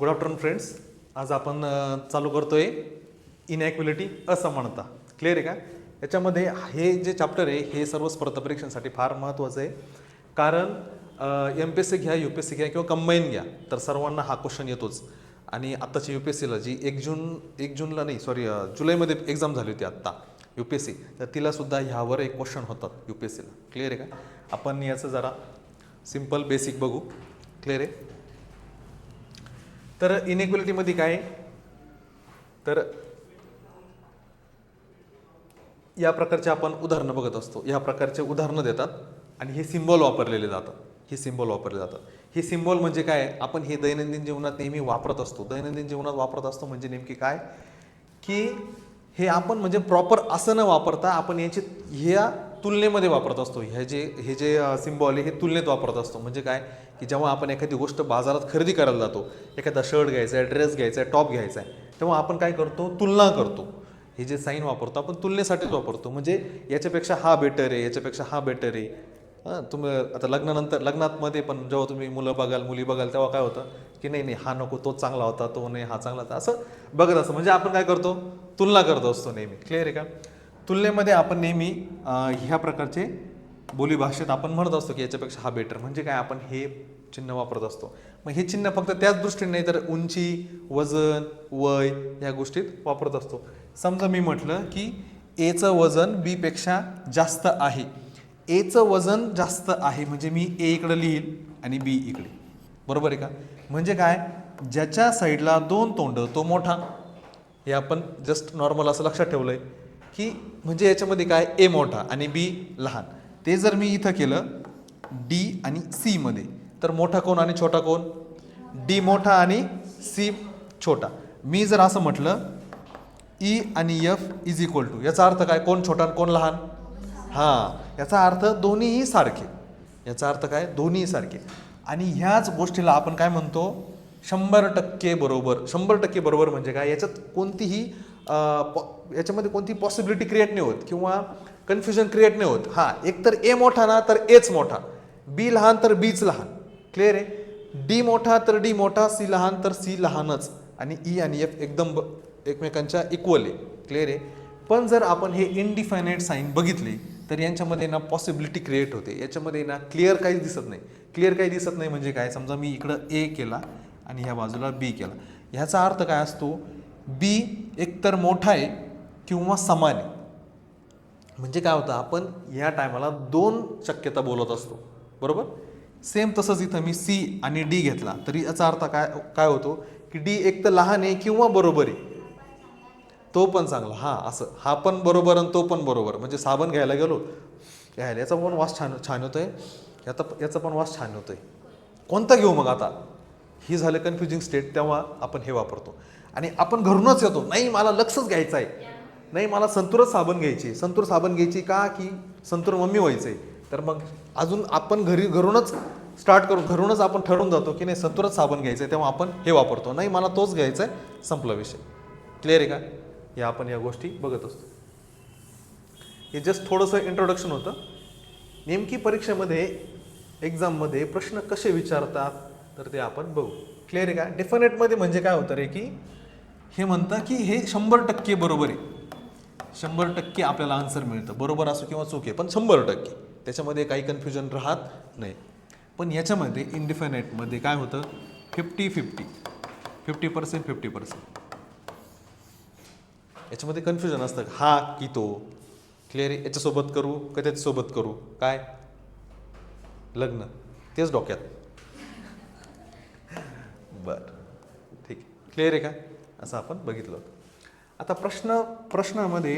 Good afternoon friends. आज आपण चालू करतोय इनॅक्युलिटी, असमानता. क्लिअर आहे का? याच्यामध्ये हे जे चॅप्टर आहे हे सर्व स्पर्धा परीक्षांसाठी फार महत्त्वाचं आहे. कारण MPSC घ्या, UPSC घ्या किंवा कंबाईन घ्या तर सर्वांना हा क्वेश्चन येतोच. आणि आत्ताची UPSCला जी 1 जूनला नाही जुलैमध्ये एक्झाम झाली होती आत्ता UPSC, तर तिलासुद्धा ह्यावर एक क्वेश्चन होतात UPSCला. क्लिअर आहे का? आपण याचं जरा सिम्पल बेसिक बघू. क्लिअर आहे? तर इनइक्वलिटीमध्ये काय आहे? तर या प्रकारचे आपण उदाहरणं बघत असतो. या प्रकारचे उदाहरणं देतात आणि हे सिम्बॉल वापरलेले जातात. हे सिम्बॉल म्हणजे काय? आपण हे दैनंदिन जीवनात नेहमी वापरत असतो. दैनंदिन जीवनात वापरत असतो म्हणजे नेमकी काय की हे आपण म्हणजे प्रॉपर असं न वापरता आपण याची ह्या तुलनेमध्ये वापरत असतो. हे जे सिम्बॉल आहे हे तुलनेत वापरत असतो. म्हणजे काय की जेव्हा आपण एखादी गोष्ट बाजारात खरेदी करायला जातो, एखादा शर्ट घ्यायचा आहे, ड्रेस घ्यायचा आहे, टॉप घ्यायचा आहे, तेव्हा आपण काय करतो? तुलना करतो. हे जे साईन वापरतो आपण तुलनेसाठीच वापरतो. म्हणजे याच्यापेक्षा हा बेटर आहे, याच्यापेक्षा हा बेटर आहे. तुम्ही आता लग्नामध्ये पण जेव्हा तुम्ही मुली बघाल तेव्हा काय होतं की नाही हा नको, तोच चांगला होता, तो नाही हा चांगला होता, असं बघत असतं. म्हणजे आपण काय करतो? तुलना करत असतो नेहमी. क्लिअर आहे का? तुलनेमध्ये आपण नेहमी ह्या प्रकारचे बोलीभाषेत आपण म्हणत असतो की याच्यापेक्षा हा बेटर. म्हणजे काय? आपण हे चिन्ह वापरत असतो. मग हे चिन्ह फक्त त्याच दृष्टीने नाही तर उंची, वजन, वय या गोष्टीत वापरत असतो. समजा मी म्हटलं की एचं वजन बी पेक्षा जास्त आहे. एचं वजन जास्त आहे म्हणजे मी ए इकडे लिहील आणि बी इकडे. बरोबर आहे का? म्हणजे काय? ज्याच्या साईडला 2 तोंड तो मोठा. हे आपण जस्ट नॉर्मल असं लक्षात ठेवलंय की म्हणजे याच्यामध्ये काय? ए मोठा आणि बी लहान. ते जर मी इथं केलं डी आणि सी मध्ये, तर मोठा कोण आणि छोटा कोण? डी मोठा आणि सी छोटा. मी जर असं म्हटलं ई आणि एफ इज इक्वल टू, याचा अर्थ काय? कोण छोटा आणि कोण लहान? याचा अर्थ दोन्हीही सारखे. याचा अर्थ काय? दोन्हीही सारखे. आणि ह्याच गोष्टीला आपण काय म्हणतो? 100% बरोबर. 100% बरोबर म्हणजे काय? याच्यात कोणतीही याच्यामध्ये कोणतीही पॉसिबिलिटी क्रिएट नाही होत किंवा कन्फ्युजन क्रिएट नाही होत. एक तर ए मोठा ना तर एच मोठा, बी लहान तर बीच लहान. क्लिअर आहे? डी मोठा तर डी मोठा, सी लहान तर सी लहानच. आणि ई आणि एफ एकदम एकमेकांच्या इक्वल आहे. क्लिअर आहे? पण जर आपण हे इनडिफायनाइट साईन बघितले तर यांच्यामध्ये ना पॉसिबिलिटी क्रिएट होते. याच्यामध्ये ना क्लिअर काही दिसत नाही. क्लिअर काही दिसत नाही म्हणजे काय? समजा मी इकडं ए केला आणि ह्या बाजूला बी केला. ह्याचा अर्थ काय असतो? बी एकतर मोठा आहे किंवा समान आहे. म्हणजे काय होतं? आपण या टायमाला 2 शक्यता बोलत असतो. बरोबर? सेम तसंच इथं मी सी आणि डी घेतला तरी याचा अर्थ काय होतो की डी एक तर लहान आहे किंवा बरोबर आहे. तो पण चांगला. असं हा पण बरोबर आणि तो पण बरोबर. म्हणजे साबण घ्यायला गेलो, याचा पण वास छान होतोय, याचा पण वास छान होतोय, कोणता घेऊ मग आता? ही झालं कन्फ्युजिंग स्टेट. तेव्हा आपण हे वापरतो. आणि आपण घरूनच येतो, नाही मला लक्सच घ्यायचं आहे, नाही मला संतूरच साबण घ्यायची. संतूर साबण घ्यायची का? की संतूर मम्मी व्हायचंय. तर मग अजून आपण घरूनच स्टार्ट करू, घरूनच आपण ठरवून जातो की नाही संतूरच साबण घ्यायचं आहे. तेव्हा आपण हे वापरतो, नाही मला तोच घ्यायचा आहे, संपला विषय. क्लिअर आहे का? हे आपण या गोष्टी बघत असतो. हे जस्ट थोडंसं इंट्रोडक्शन होतं. नेमकी परीक्षेमध्ये एक्झाममध्ये प्रश्न कसे विचारतात तर ते आपण बघू. क्लिअर आहे का? डेफिनेटमध्ये म्हणजे काय होतं रे की हे म्हणतं की हे 100% बरोबर आहे. 100% आपल्याला आन्सर मिळतं, बरोबर असो किंवा चूक आहे, पण 100%. त्याच्यामध्ये काही कन्फ्युजन राहत नाही. पण याच्यामध्ये इनडिफायनाइटमध्ये काय होतं? 50-50, 50%, 50%. याच्यामध्ये कन्फ्युजन असतं, हा की तो. क्लिअर आहे? याच्यासोबत करू का त्याच्यासोबत करू? काय लग्न? तेच डोक्यात. बरं, ठीक आहे. क्लिअर आहे का? असं आपण बघितलं होतं. आता प्रश्नामध्ये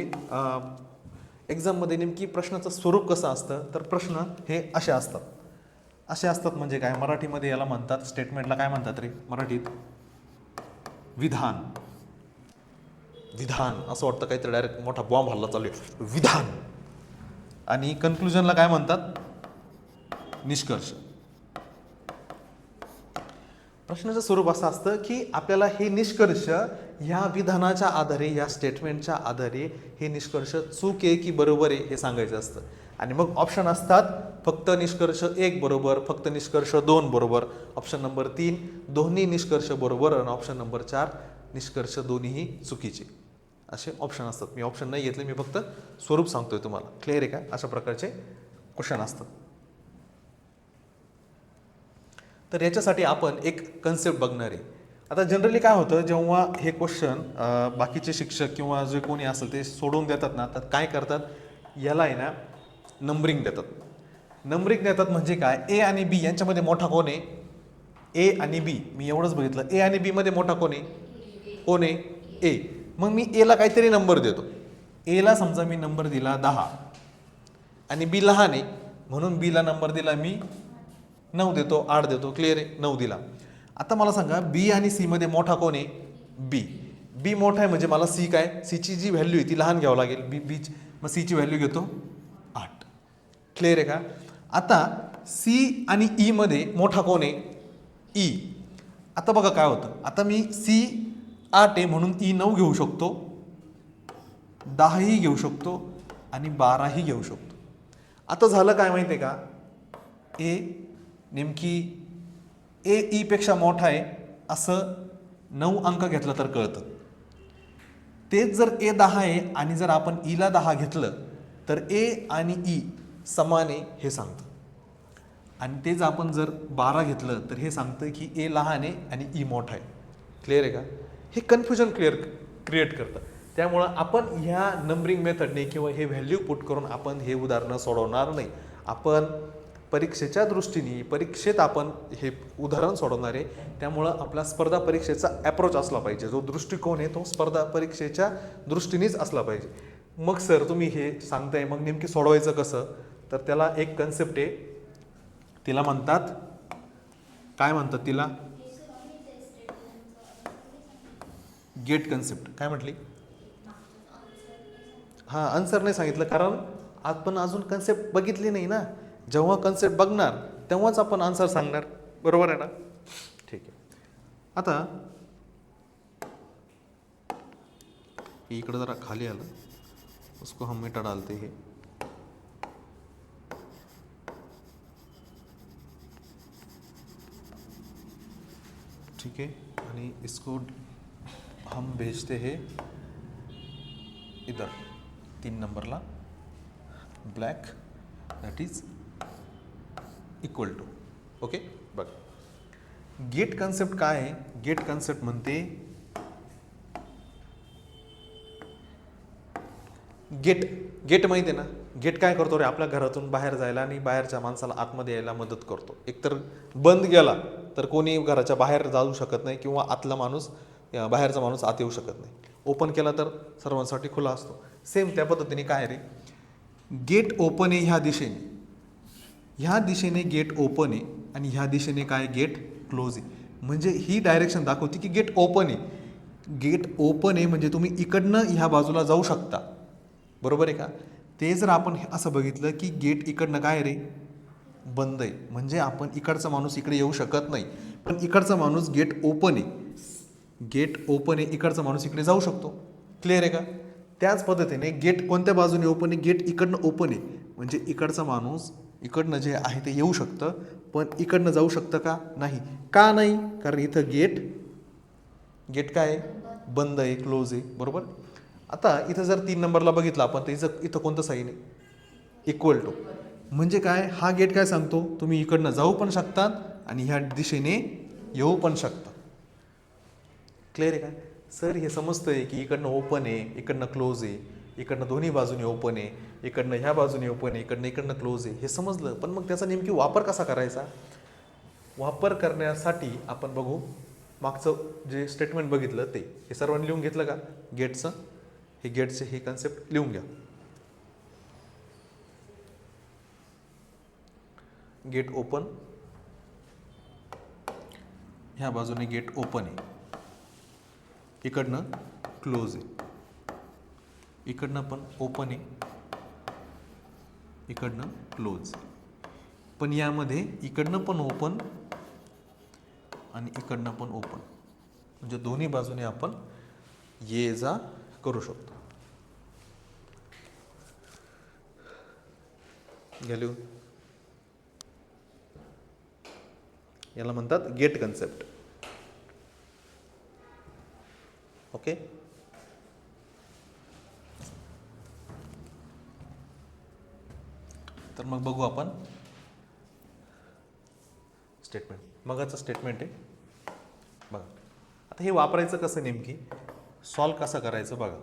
एक्झाममध्ये नेमकी प्रश्नाचं स्वरूप कसं असतं तर प्रश्न हे असे असतात. म्हणजे काय? मराठीमध्ये याला म्हणतात, स्टेटमेंटला काय म्हणतात रे मराठीत? विधान असं वाटतं काहीतरी डायरेक्ट मोठा बॉम्ब हल्ला चालू आहे. विधान. आणि कन्क्लुजनला काय म्हणतात? निष्कर्ष. प्रश्नाचं स्वरूप असं असतं की आपल्याला हे निष्कर्ष ह्या विधानाच्या आधारे, या स्टेटमेंटच्या आधारे हे निष्कर्ष चूक आहे की बरोबर आहे हे सांगायचं असतं. आणि मग ऑप्शन असतात फक्त निष्कर्ष 1 बरोबर, फक्त निष्कर्ष 2 बरोबर, ऑप्शन नंबर 3 दोन्ही निष्कर्ष बरोबर आणि ऑप्शन नंबर 4 निष्कर्ष दोन्हीही चुकीचे. असे ऑप्शन असतात. मी ऑप्शन नाही घेतले, मी फक्त स्वरूप सांगतोय तुम्हाला. क्लिअर आहे का? अशा प्रकारचे क्वेश्चन असतात. तर याच्यासाठी आपण एक कन्सेप्ट बघणार आहे. आता जनरली काय होतं, जेव्हा हे क्वेश्चन बाकीचे शिक्षक किंवा जे कोणी असेल ते सोडून देतात ना, तर काय करतात, याला आहे ना नंबरिंग देतात. नंबरिंग देतात म्हणजे काय, ए आणि बी यांच्यामध्ये मोठा कोण आहे, ए आणि बी. मी एवढंच बघितलं, ए आणि बी मध्ये मोठा कोण आहे, कोण आहे, ए. मग मी एला काहीतरी नंबर देतो. एला समजा मी नंबर दिला 10 आणि बी लहान आहे म्हणून बीला नंबर दिला मी 9 देतो, 8 देतो. क्लिअर आहे, 9 दिला. आता मला सांगा बी आणि सी मध्ये मोठा कोण आहे, बी. बी मोठा आहे म्हणजे मला सी काय, सीची जी व्हॅल्यू आहे ती लहान घ्यावं लागेल. बी मग सीची व्हॅल्यू घेतो 8. क्लिअर आहे का? आता सी आणि ई मध्ये मोठा कोण आहे, ई. आता बघा काय होतं, आता मी सी 8 आहे म्हणून ई 9 घेऊ शकतो, 10ही घेऊ शकतो आणि 12ही घेऊ शकतो. आता झालं काय माहिती आहे का, ए नेमकी ए ई पेक्षा मोठा आहे असं 9 अंक घेतलं तर कळतं. तेच जर ए 10 आहे आणि जर आपण ईला 10 घेतलं तर ए आणि ई समान आहे हे सांगतं. आणि तेच आपण जर 12 घेतलं तर हे सांगतं की ए लहान आहे आणि ई मोठा आहे. क्लिअर आहे का? हे कन्फ्युजन क्रिएट करतं. त्यामुळं आपण ह्या नंबरिंग मेथडने किंवा हे व्हॅल्यू पुट करून आपण हे उदाहरणं सोडवणार नाही. आपण परीक्षेच्या दृष्टीने परीक्षेत आपण हे उदाहरण सोडवणार आहे. त्यामुळं आपला स्पर्धा परीक्षेचा ॲप्रोच असला पाहिजे, जो दृष्टिकोन आहे तो स्पर्धा परीक्षेच्या दृष्टीनेच असला पाहिजे. मग सर तुम्ही हे सांगताय, मग नेमकी सोडवायचं कसं, तर त्याला एक कन्सेप्ट आहे, तिला म्हणतात, काय म्हणतात तिला, गेट कन्सेप्ट. काय म्हटली? हां, आन्सर नाही सांगितलं कारण आपण अजून कन्सेप्ट बघितली नाही ना. जेव्हा कन्सेप्ट बघणार तेव्हाच आपण आन्सर सांगणार. बरोबर आहे ना? ठीक आहे. आता इकडं जरा खाली आलं, उसको हम मिटा डालते हे. ठीक है, आणि इसको हम भेजते हैं इधर 3 नंबरला, black that is equal to. Okay, बघ गेट कन्सेप्ट काय आहे. गेट कन्सेप्ट म्हणते गेट माहिती आहे ना. गेट काय करतो रे, आपल्या घरातून बाहेर जायला आणि बाहेरच्या माणसाला आतमध्ये यायला मदत करतो. एकतर बंद गेला तर कोणी घराच्या बाहेर जाऊ शकत नाही किंवा आतला माणूस बाहेरचा माणूस आत येऊ शकत नाही. ओपन केला तर सर्वांसाठी खुला असतो. सेम त्या पद्धतीने काय रे, गेट ओपन आहे ह्या दिशेने गेट ओपन आहे आणि ह्या दिशेने काय, गेट क्लोज आहे. म्हणजे ही डायरेक्शन दाखवते की गेट ओपन आहे. गेट ओपन आहे म्हणजे तुम्ही इकडनं ह्या बाजूला जाऊ शकता. बरोबर आहे का? ते जर आपण असं बघितलं की गेट इकडनं काय रे, बंद आहे, म्हणजे आपण इकडचा माणूस इकडे येऊ शकत नाही. पण इकडचा माणूस गेट ओपन आहे, इकडचा माणूस इकडे जाऊ शकतो. क्लिअर आहे का? त्याच पद्धतीने गेट कोणत्या बाजूने ओपन आहे, गेट इकडनं ओपन आहे म्हणजे इकडचा माणूस इकडनं जे आहे ते येऊ शकतं, पण इकडनं जाऊ शकतं का, नाही. का नाही? कारण इथं गेट काय आहे, बंद आहे, क्लोज आहे. बरोबर. आता इथं जर 3 नंबरला बघितलं आपण तर इथं कोणतं साईन आहे, इक्वल टू. म्हणजे काय, हा गेट काय सांगतो, तुम्ही इकडनं जाऊ पण शकतात आणि ह्या दिशेने येऊ पण शकता. क्लिअर आहे का? सर हे समजतंय की इकडनं ओपन आहे, इकडनं क्लोज आहे, इकडनं दोन्ही बाजूने ओपन आहे, इकडनं ह्या बाजूने ओपन आहे, इकडनं क्लोज आहे, हे समजलं. पण मग त्याचा नेमकी वापर कसा करायचा? वापर करण्यासाठी आपण बघू, मागचं जे स्टेटमेंट बघितलं ते हे सर्वांनी लिहून घेतलं का, गेटचं हे कन्सेप्ट लिहून घ्या. गेट ओपन, ह्या बाजूने गेट ओपन आहे, इकडनं क्लोज आहे, इकडनं पण ओपन आहे, इकडनं क्लोज. पण यामध्ये इकडनं पण ओपन आणि इकडनं पण ओपन, म्हणजे दोन्ही बाजूने आपण ये जा करू शकतो. घ्या लिहून. याला म्हणतात गेट कन्सेप्ट. ओके. तर मग बघू आपण स्टेटमेंट. मगाचं स्टेटमेंट आहे बघा. आता हे वापरायचं कसं, नेमकी सॉल्व कसं करायचं बघा.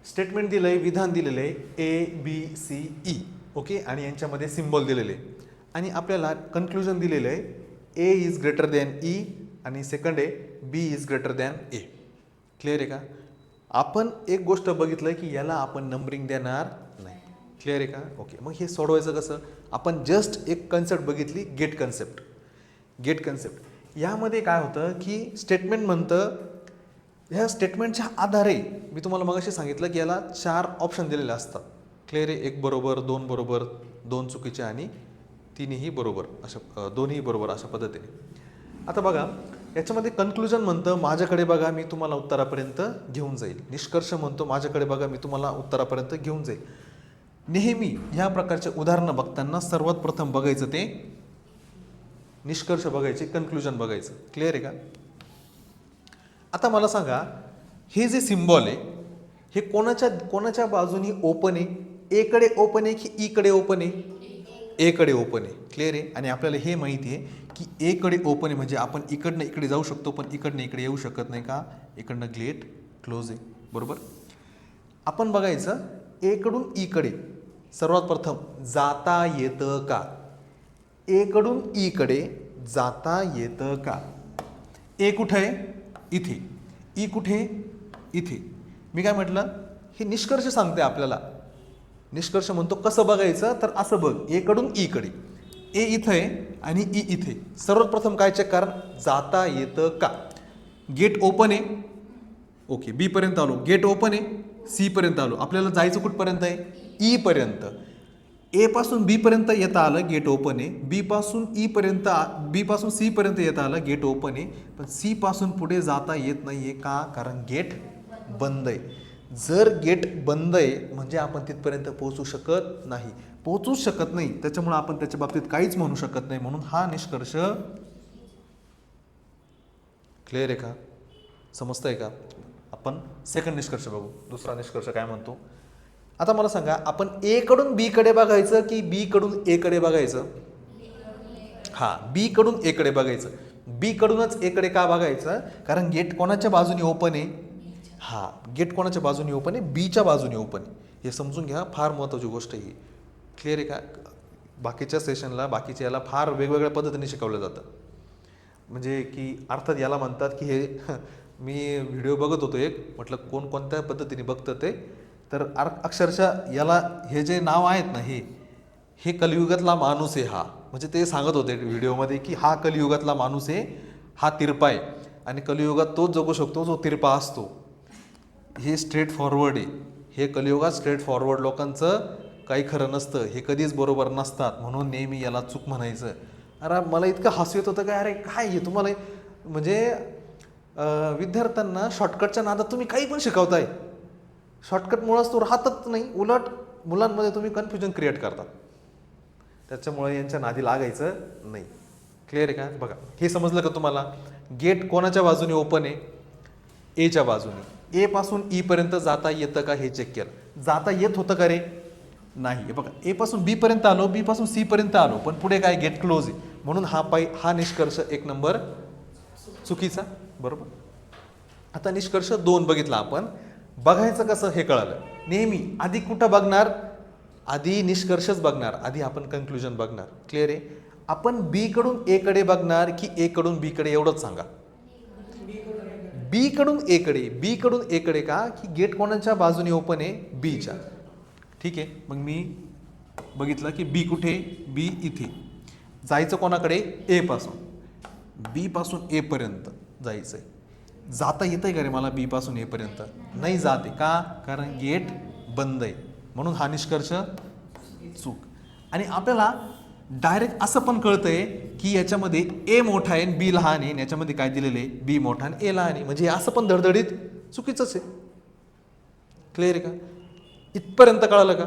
स्टेटमेंट दिलंय, विधान दिलेलं आहे ABCE. ओके. आणि यांच्यामध्ये सिम्बॉल दिलेले आणि आपल्याला कन्क्लुजन दिलेलं आहे A is greater than E आणि सेकंड आहे B is greater than A. Clear आहे का? आपण एक गोष्ट बघितलं की याला आपण नंबरिंग देणार नाही. क्लिअर आहे का? ओके. मग हे सोडवायचं कसं? आपण जस्ट एक कन्सेप्ट बघितली, गेट कन्सेप्ट. गेट कन्सेप्ट यामध्ये काय होतं की स्टेटमेंट म्हणतं, ह्या स्टेटमेंटच्या आधारे मी तुम्हाला मगाशी सांगितलं की याला 4 ऑप्शन दिलेले असतात. क्लिअर आहे? 1 बरोबर, 2 बरोबर, 2 चुकीचे आणि 3ही बरोबर, अशा 2ही बरोबर, अशा पद्धतीने. आता बघा याच्यामध्ये कन्क्लुजन म्हणतं माझ्याकडे बघा मी तुम्हाला उत्तरापर्यंत घेऊन जाईल. निष्कर्ष म्हणतो माझ्याकडे बघा मी तुम्हाला उत्तरापर्यंत घेऊन जाईल. नेहमी ह्या प्रकारचे उदाहरणं बघताना सर्वात प्रथम बघायचं ते निष्कर्ष बघायचे, कन्क्लुजन बघायचं. क्लिअर आहे का? आता मला सांगा, हे जे सिम्बॉल आहे हे कोणाच्या बाजूनी ओपन आहे? ए कडे ओपन आहे की ई कडे ओपन आहे? ए कडे ओपन आहे. क्लिअर आहे? आणि आपल्याला हे माहिती आहे की ए कडे ओपन आहे म्हणजे आपण इकडनं इकडे जाऊ शकतो, पण इकडनं इकडे येऊ शकत नाही. का? इकडनं गेट क्लोज आहे. बरोबर. आपण बघायचं ए कडून ई कडे सर्वात प्रथम जाता येतं का? ए कडून ई कडे जाता येतं का? ए कुठे आहे? इथे. ई कुठे? इथे. मी काय म्हटलं, हे निष्कर्ष सांगते आपल्याला. निष्कर्ष म्हणतो कसं बघायचं, तर असं बघ, ए कडून ई कडे. ए इथे आहे आणि ई इथे. सर्वात प्रथम काय चेक कर, जाता येतं का? गेट ओपन आहे. ओके. बी पर्यंत आलो, गेट ओपन आहे. सी पर्यंत आलो, आपल्याला जायचं कुठपर्यंत आहे? ई पर्यंत. ए पासून बी पर्यंत येता आलं, गेट ओपन आहे. बी पासून ई पर्यंत, बी पासून सी पर्यंत येता आलं, गेट ओपन आहे. पण सी पासून पुढे जाता येत नाहीये. का? कारण गेट बंद आहे. जर गेट बंद आहे म्हणजे आपण तिथपर्यंत पोहोचू शकत नाही. पोहोचूच शकत नाही, त्याच्यामुळे आपण त्याच्या बाबतीत काहीच म्हणू शकत नाही. म्हणून हा निष्कर्ष क्लिअर आहे का? समजतंय का? आपण सेकंड निष्कर्ष बघू. दुसरा निष्कर्ष काय म्हणतो? आता मला सांगा, आपण ए कडून बी कडे बघायचं की बी कडून ए कडे बघायचं? हा, बी कडून ए कडे बघायचं. बी कडूनच ए कडे का बघायचं? कारण गेट कोणाच्या बाजूने ओपन आहे? हा, गेट कोणाच्या बाजूने ओपन आहे? बीच्या बाजूने ओपन आहे. हे समजून घ्या, फार महत्त्वाची गोष्ट ही. क्लिअर आहे का? बाकीच्या सेशनला, बाकीच्या याला फार वेगवेगळ्या पद्धतीने शिकवलं जातं. म्हणजे की अर्थात याला म्हणतात की हे मी व्हिडिओ बघत होतो एक, म्हटलं कोणत्या पद्धतीने बघतं ते, तर अक्षरशः याला हे जे नाव आहेत ना, हे कलियुगातला माणूस आहे हा. म्हणजे ते सांगत होते व्हिडिओमध्ये की हा कलियुगातला माणूस आहे, हा तिरपा आहे आणि कलियुगात तोच जगू शकतो जो तिरपा असतो. हे स्ट्रेट फॉरवर्ड आहे. हे कलियुगात स्ट्रेट फॉरवर्ड लोकांचं काही खरं नसतं, हे कधीच बरोबर नसतात. म्हणून नेहमी याला चूक म्हणायचं. अरे मला इतकं हसू येत होतं काय, अरे काय हे तुम्हाला, म्हणजे विद्यार्थ्यांना शॉर्टकटच्या नादात तुम्ही काही पण शिकवताय. शॉर्टकटमुळंच तो राहतच नाही, उलट मुलांमध्ये तुम्ही कन्फ्युजन क्रिएट करता. त्याच्यामुळे यांच्या नादी लागायचं नाही. क्लिअर आहे का? बघा, हे समजलं का तुम्हाला? गेट कोणाच्या बाजूने ओपन आहे? एच्या बाजूने. ए पासून ई पर्यंत जाता येतं का हे चेक केलं. जाता येत होतं का रे? नाही. बघा, ए पासून बी पर्यंत आलो, बी पासून सी पर्यंत आलो, पण पुढे काय? गेट क्लोज आहे. म्हणून हा निष्कर्ष 1 नंबर चुकीचा. बरोबर. आता निष्कर्ष 2 बघितला आपण. बघायचं कसं हे कळालं. नेहमी आधी कुठं बघणार? आधी निष्कर्षच बघणार, आधी आपण कन्क्लुजन बघणार. क्लिअर आहे? आपण बी कडून ए कडे बघणार की ए कडून बी कडे, एवढंच सांगा. बी कडून ए कडे. बी कडून ए कडे का? की गेट कोणाच्या बाजूने ओपन आहे? बीच्या. ठीक आहे. मग मी बघितलं की बी कुठे? बी इथे. जायचं कोणाकडे? ए पासून. बी पासून ए पर्यंत जायचंय. जाता येतंय का रे मला बी पासून ए पर्यंत? नाही जाते. का? कारण गेट बंद आहे. म्हणून हा निष्कर्ष चूक. आणि आपल्याला डायरेक्ट असं पण कळतंय की याच्यामध्ये ए मोठा आहे बी लहान आहे, याच्यामध्ये काय दिलेलं आहे? बी मोठा आणि ए लहान आहे. म्हणजे असं पण धडधडीत चुकीचंच आहे. क्लिअर आहे का? इथपर्यंत कळालं का?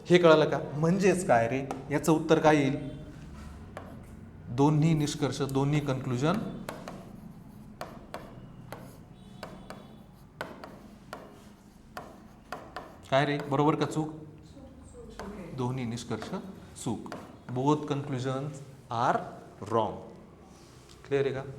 हे कळालं का? म्हणजेच काय रे, याचं उत्तर काय येईल? दोन्ही निष्कर्ष, दोन्ही कन्क्लुजन काय रे, बरोबर का चूक? दोन्ही निष्कर्ष चूक. Both conclusions are wrong. Clear आहे का?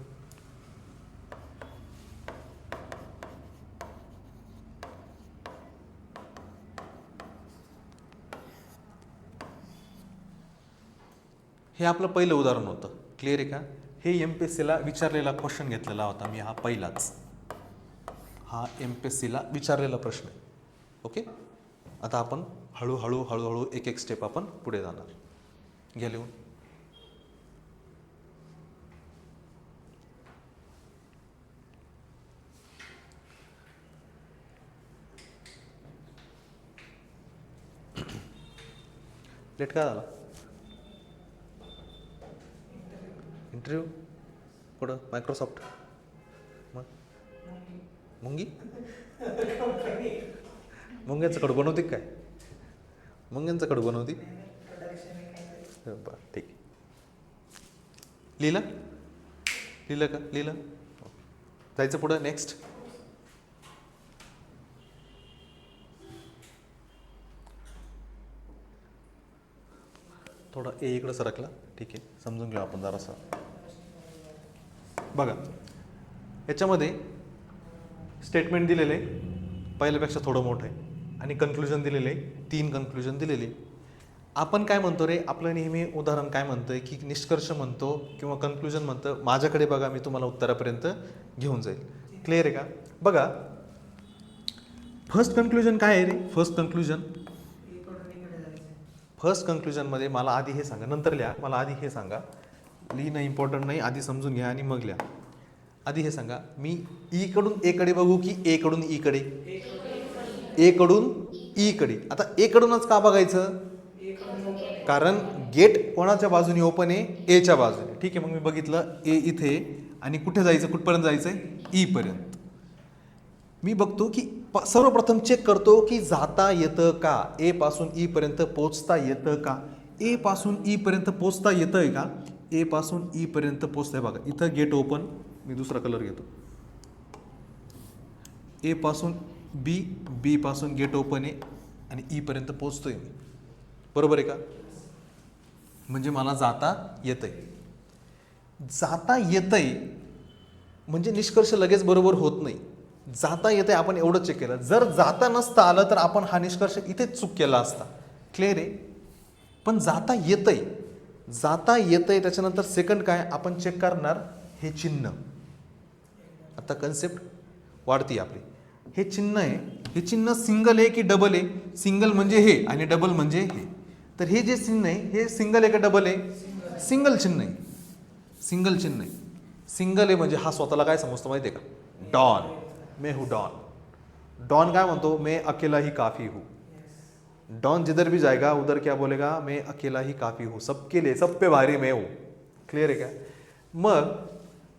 हे आपलं पहिलं उदाहरण होतं. क्लिअर आहे का? हे MPSCला विचारलेला क्वेश्चन घेतलेला होता मी, हा पहिलाच. हा MPSCला विचारलेला प्रश्न आहे. ओके, आता आपण हळूहळू हळूहळू एक एक स्टेप आपण पुढे जाणार. घ्या लिहून. लेट काय झाला? इंटरव्ह्यू कुठं? मायक्रोसॉफ्ट. मग मुंगी मुंग्यांचं कडू बनवते काय? मुंग्यांचं कडू बनवते. बरं, ठीक आहे. लिहिलं लिहिलं का? लिहिलं. जायचं पुढं. नेक्स्ट. थोडा ए इकडं सरकला. ठीक आहे, समजून घेऊ आपण जरासं. बघा, याच्यामध्ये स्टेटमेंट दिलेलं आहे पहिल्यापेक्षा थोडं मोठं आहे आणि कन्क्लुजन दिलेलं आहे, 3 कन्क्लुजन दिलेले. आपण काय म्हणतो रे, आपलं नेहमी उदाहरण काय म्हणतोय की निष्कर्ष म्हणतो किंवा कन्क्लुजन म्हणतं. माझ्याकडे बघा, मी तुम्हाला उत्तरापर्यंत घेऊन जाईल. क्लिअर आहे का? बघा, फर्स्ट कन्क्लुजन काय आहे रे? फर्स्ट कन्क्लुजनमध्ये मला आधी हे सांगा, नंतर लिहा. मला आधी हे सांगा, लिहिणं इम्पॉर्टंट नाही, आधी समजून घ्या आणि मग लिहा. आधी हे सांगा, मी ई कडून ए कडे बघू की ए कडून ई कडे? ए कडून ई कडे. आता ए कडूनच का बघायचं? कारण गेट कोणाच्या बाजूने ओपन आहे? एच्या बाजूने. ठीक आहे, मग मी बघितलं ए इथे आणि कुठे जायचं? कुठपर्यंत जायचंय? ई पर्यंत. मी बघतो की सर्वप्रथम चेक करतो की जाता येतं का? ए पासून ई पर्यंत पोचता येतं का? ए पासून ई पर्यंत पोचता येतंय का? ए पासून ई पर्यंत पोचतंय. बघा, इथं गेट ओपन, मी दुसरा कलर घेतो. ए पासून बी, बी पासून गेट ओपन आहे आणि ई पर्यंत पोचतोय मी. बरोबर आहे का? म्हणजे मला जाता येतंय. जाता येतंय म्हणजे निष्कर्ष लगेच बरोबर होत नाही. जाता येतंय आपण एवढं चेक केलं. जर जाता नसता आलं तर आपण हा निष्कर्ष इथेच चूक केला असता. क्लिअर आहे? पण जाता येतंय, जाता येतंय. त्याच्यानंतर सेकंड काय आपण चेक करणार? हे चिन्ह. आता कन्सेप्ट वाढती आपली. हे चिन्ह आहे, हे चिन्ह सिंगल आहे की डबल आहे? सिंगल म्हणजे हे आणि डबल म्हणजे हे. तर हे जे चिन्ह आहे हे सिंगल आहे का डबल आहे? सिंगल चिन्ह आहे. सिंगल चिन्ह आहे. सिंगल आहे म्हणजे हा स्वतःला काय समजतो माहिती आहे का? डॉन. मैं हूँ डॉन. डॉन काय म्हणतो? मैं अकेला ही काफी हूँ. डॉन जिधर भी जाएगा उधर क्या बोलेगा? मैं अकेला ही काफी हूँ. सबके लिए, सब पे भारी मैं हूँ. क्लिअर आहे का? मग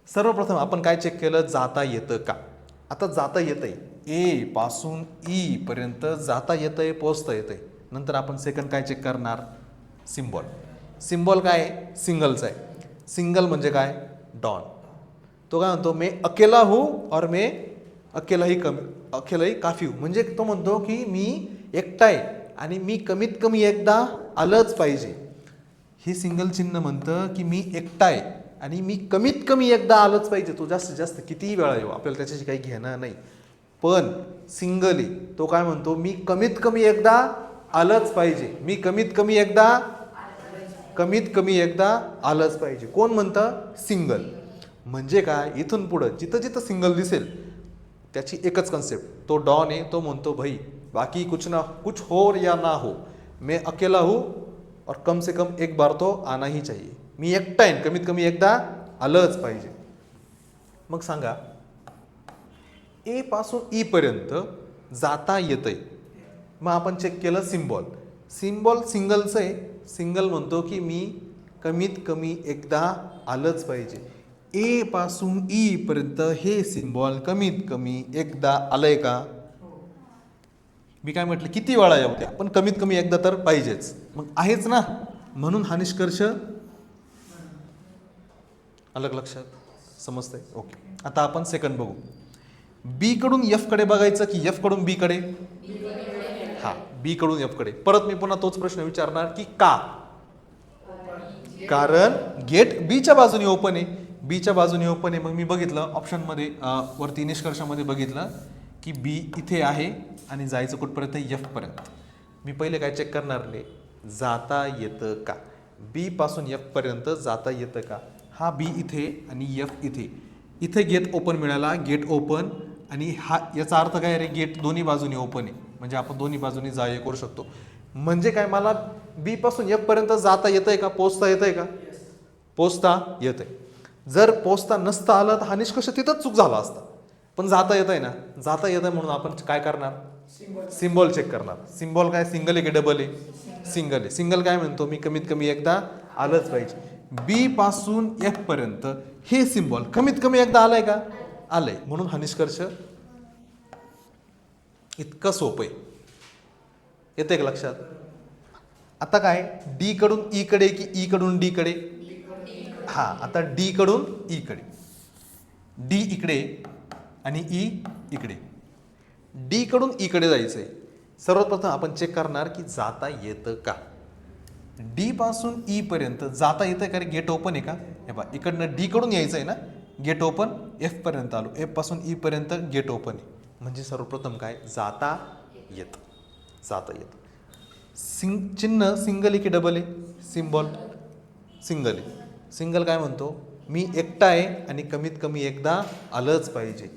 सर्वप्रथम आपण काय चेक केलं? जाता येतं का? आता जाता येतंय, ए पासून ई पर्यंत जाता येतंय, पोचता येतंय. नंतर आपण सेकंड काय चेक करणार? सिम्बॉल. सिम्बॉल काय आहे? सिंगलचा आहे. सिंगल म्हणजे काय? डॉन. तो काय म्हणतो? मैं अकेला हूँ और मैं अकेला ही काफी हूँ. म्हणजे तो म्हणतो की मी एकटा आहे आणि मी कमीत कमी एकदा आलंच पाहिजे. हे सिंगल चिन्ह म्हणतं की मी एकटा आहे आणि मी कमीत कमी एकदा आलंच पाहिजे. तो जास्तीत जास्त कितीही वेळा येऊ, आपल्याला त्याच्याशी काही घेणं नाही. पण सिंगली तो काय म्हणतो? मी कमीत कमी एकदा आलंच पाहिजे. मी कमीत कमी एकदा आलंच पाहिजे. कोण म्हणतं? सिंगल. म्हणजे काय? इथून पुढं जिथं जिथं सिंगल दिसेल त्याची एकच कन्सेप्ट. तो डॉन आहे, तो म्हणतो भाई बाकी कुछ हो या ना हो, मैं अकेला हूँ और कम से कम एक बार तो आना ही चाहिए. मी एकटा आहे, कमीत कमी एकदा आलंच पाहिजे. मग सांगा, ए पासून ई पर्यंत जाता येतंय. मग आपण चेक केलं सिम्बॉल. सिम्बॉल सिंगलचं आहे. सिंगल म्हणतो की मी कमीत कमी एकदा आलंच पाहिजे. ए पासून ई पर्यंत हे सिम्बॉल कमीत कमी एकदा आलंय का? मी काय म्हटलं किती वेळा येऊ द्या पण कमीत कमी एकदा तर पाहिजेच, मग आहेच ना, म्हणून हा निष्कर्ष अलग लक्षात समजतंय. ओके, आता आपण सेकंड बघू. बी कडून एफ कडे बघायचं की एफ कडून बी कडे? हा, बी कडून एफ कडे. परत मी पुन्हा तोच प्रश्न विचारणार की का? कारण गेट बीच्या बाजूने ओपन आहे, बीच्या बाजूने ओपन आहे. मग मी बघितलं ऑप्शनमध्ये वरती निष्कर्षामध्ये बघितलं की बी इथे आहे आणि जायचं कुठपर्यंत? एफ पर्यंत. मी पहिले काय चेक करणार नाही, जाता येतं का, बी पासून एफ पर्यंत जाता येतं का. हा बी इथे आणि एफ इथे, इथे गेट ओपन मिळाला, गेट ओपन. आणि हा याचा अर्थ काय रे, गेट दोन्ही बाजूने ओपन आहे म्हणजे आपण दोन्ही बाजूने जा ये करू शकतो. म्हणजे काय, मला बी पासून एफ पर्यंत जाता येतंय का, पोचता येतंय का? पोचता येतंय. जर पोचता नसता आलं तर हा निष्कर्ष तिथंच चूक झाला असता, पण जाता येतंय ना, जाता येतंय म्हणून आपण काय करणार? सिम्बॉल चेक करणार. सिम्बॉल काय, सिंगल आहे की डबल आहे? सिंगल आहे. सिंगल काय म्हणतो मी, कमीत कमी एकदा आलंच पाहिजे. बी पासून एफ पर्यंत हे सिम्बॉल कमीत कमी एकदा आलंय का? आलंय, म्हणून हा निष्कर्ष इतकं सोपं आहे. येते का लक्षात? आता काय, डी कडून ई कडे की ई कडून डी कडे? हा, आता डी कडून ई कडे. डी इकडे आणि ई इकडे. डी कडून ई कडे जायचंय. सर्वप्रथम आपण चेक करणार की जाता येतं का. डी पासून ई पर्यंत जाता येतं का रे, गेट ओपन आहे का? हे बघा, इकडनं डी कडून यायचं आहे ना, गेट ओपन. एफ पर्यंत आलो, एफ पासून ई पर्यंत गेट ओपन आहे, म्हणजे सर्वप्रथम काय, जाता येतं. जाता येतं. चिन्ह सिंगल आहे की डबल आहे? सिम्बॉल सिंगल आहे. सिंगल काय म्हणतो, मी एकटा आहे आणि कमीत कमी एकदा आलंच पाहिजे.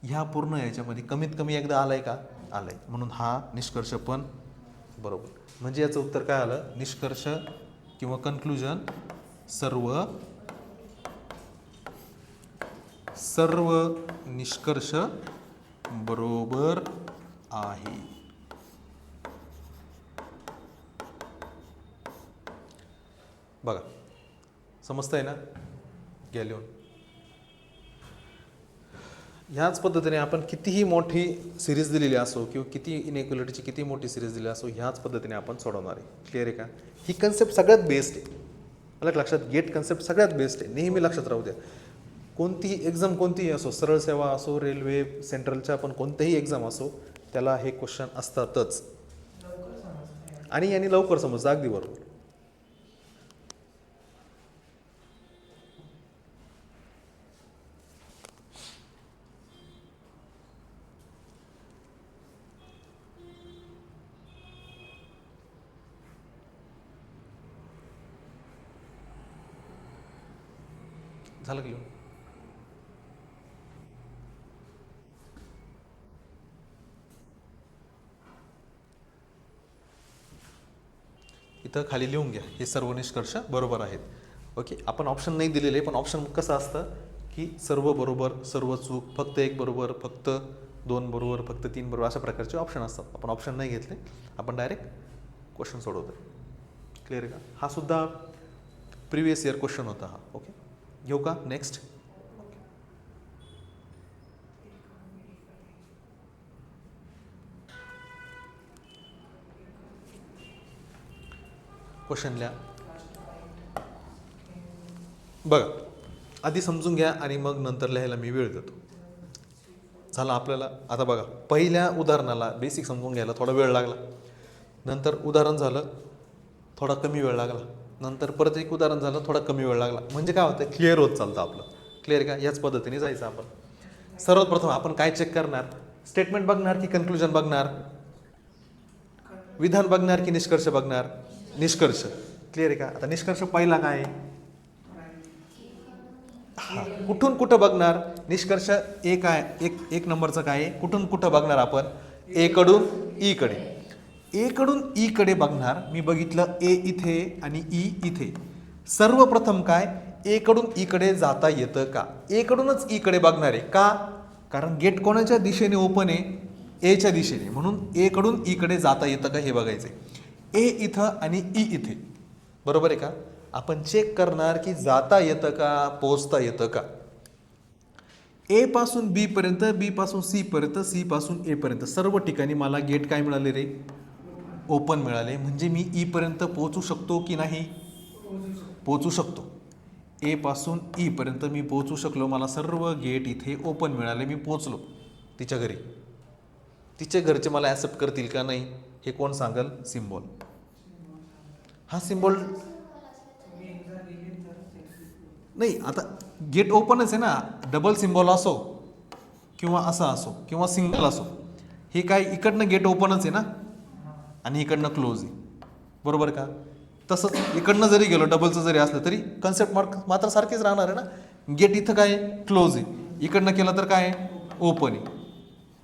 ह्या पूर्ण याच्यामध्ये कमीत कमी एकदा आलाय का? आलाय, म्हणून हा निष्कर्ष पण बरोबर. म्हणजे याचं उत्तर काय आलं, निष्कर्ष किंवा कन्क्लुजन सर्व निष्कर्ष बरोबर आहे. बघा, समजतंय ना? घ्या लिहून. ह्याच पद्धतीने आपण कितीही मोठी सिरीज दिलेली असो किंवा किती इनइक्वलिटीची किती मोठी सिरीज दिली असो, ह्याच पद्धतीने आपण सोडवणार आहे. क्लिअर आहे का? ही कन्सेप्ट सगळ्यात बेस्ट आहे. मला लक्षात, गेट कन्सेप्ट सगळ्यात बेस्ट आहे, नेहमी लक्षात राहू द्या. कोणतीही एक्झाम कोणतीही असो, सरळ सेवा असो, रेल्वे, सेंट्रलच्या पण कोणतेही एक्झाम असो, त्याला हे क्वेश्चन असतातच. आणि यांनी लवकर समजतं, अगदी बरोबर. झालं की इथं खाली लिहून घ्या, हे सर्व निष्कर्ष बरोबर आहेत. ओके, आपण ऑप्शन नाही दिलेले, पण ऑप्शन कसं असतं की सर्व बरोबर, सर्व चूक, फक्त एक बरोबर, फक्त दोन बरोबर, फक्त तीन बरोबर, अशा प्रकारचे ऑप्शन असतात. आपण ऑप्शन नाही घेतले, आपण डायरेक्ट क्वेश्चन सोडवतो. क्लिअर आहे का? हा सुद्धा प्रिव्हियस इयर क्वेश्चन होता हा. ओके, घेऊ का नेक्स्ट? क्वेश्चन लिहा. बघा, आधी समजून घ्या आणि मग नंतर लिहायला मी वेळ देतो. झालं आपल्याला. आता बघा, पहिल्या उदाहरणाला बेसिक समजून घ्यायला थोडा वेळ लागला, नंतर उदाहरण झालं थोडा कमी वेळ लागला, नंतर परत एक उदाहरण झालं थोडा कमी वेळ लागला. म्हणजे काय होतं, क्लिअर होत चालतं आपलं. क्लिअर का? याच पद्धतीने जायचं आपण. सर्वात प्रथम आपण काय चेक करणार, स्टेटमेंट बघणार की कन्क्लुजन बघणार, विधान बघणार की निष्कर्ष बघणार? निष्कर्ष. क्लिअर आहे का? आता निष्कर्ष पहिला काय आहे, हा, कुठून कुठं बघणार? निष्कर्ष एक आहे, एक नंबरचं काय आहे, कुठून कुठं बघणार आपण? ए कडून ई कडे. ए कडून ई कडे बघणार. मी बघितलं ए इथे आणि ई इथे. सर्वप्रथम काय, ए कडून ई कडे जाता येतं का? ए कडूनच ई कडे बघणार आहे का? कारण गेट कोणाच्या दिशेने ओपन आहे? एच्या दिशेने, म्हणून ए कडून ई कडे जाता येतं का हे बघायचंय. ए इथं आणि ई इथे, बरोबर आहे का? आपण चेक करणार की जाता येतं का, पोहोचता येतं का. ए पासून बी पर्यंत, बी पासून सी पर्यंत, सी पासून ए पर्यंत सर्व ठिकाणी मला गेट काय मिळाले रे? ओपन मिळाले. म्हणजे मी ई पर्यंत पोहोचू शकतो की नाही? पोहोचू शकतो. ए पासून ई पर्यंत मी पोहोचू शकलो. मला सर्व गेट इथे ओपन मिळाले. मी पोहोचलो तिच्या घरी. तिच्या घरचे मला ॲक्सेप्ट करतील का नाही हे कोण सांगल? सिम्बॉल. हा सिम्बॉल नाही, आता गेट ओपनच आहे ना. डबल सिम्बॉल असो किंवा असा असो किंवा सिंगल असो, हे काय इकडनं गेट ओपनच आहे ना आणि इकडनं क्लोज आहे, बरोबर का? तसंच इकडनं जरी गेलो, डबलचं जरी असलं तरी कन्सेप्ट मात्र सारखीच राहणार आहे ना. गेट इथं काय क्लोज आहे, इकडनं केलं तर काय ओपन आहे.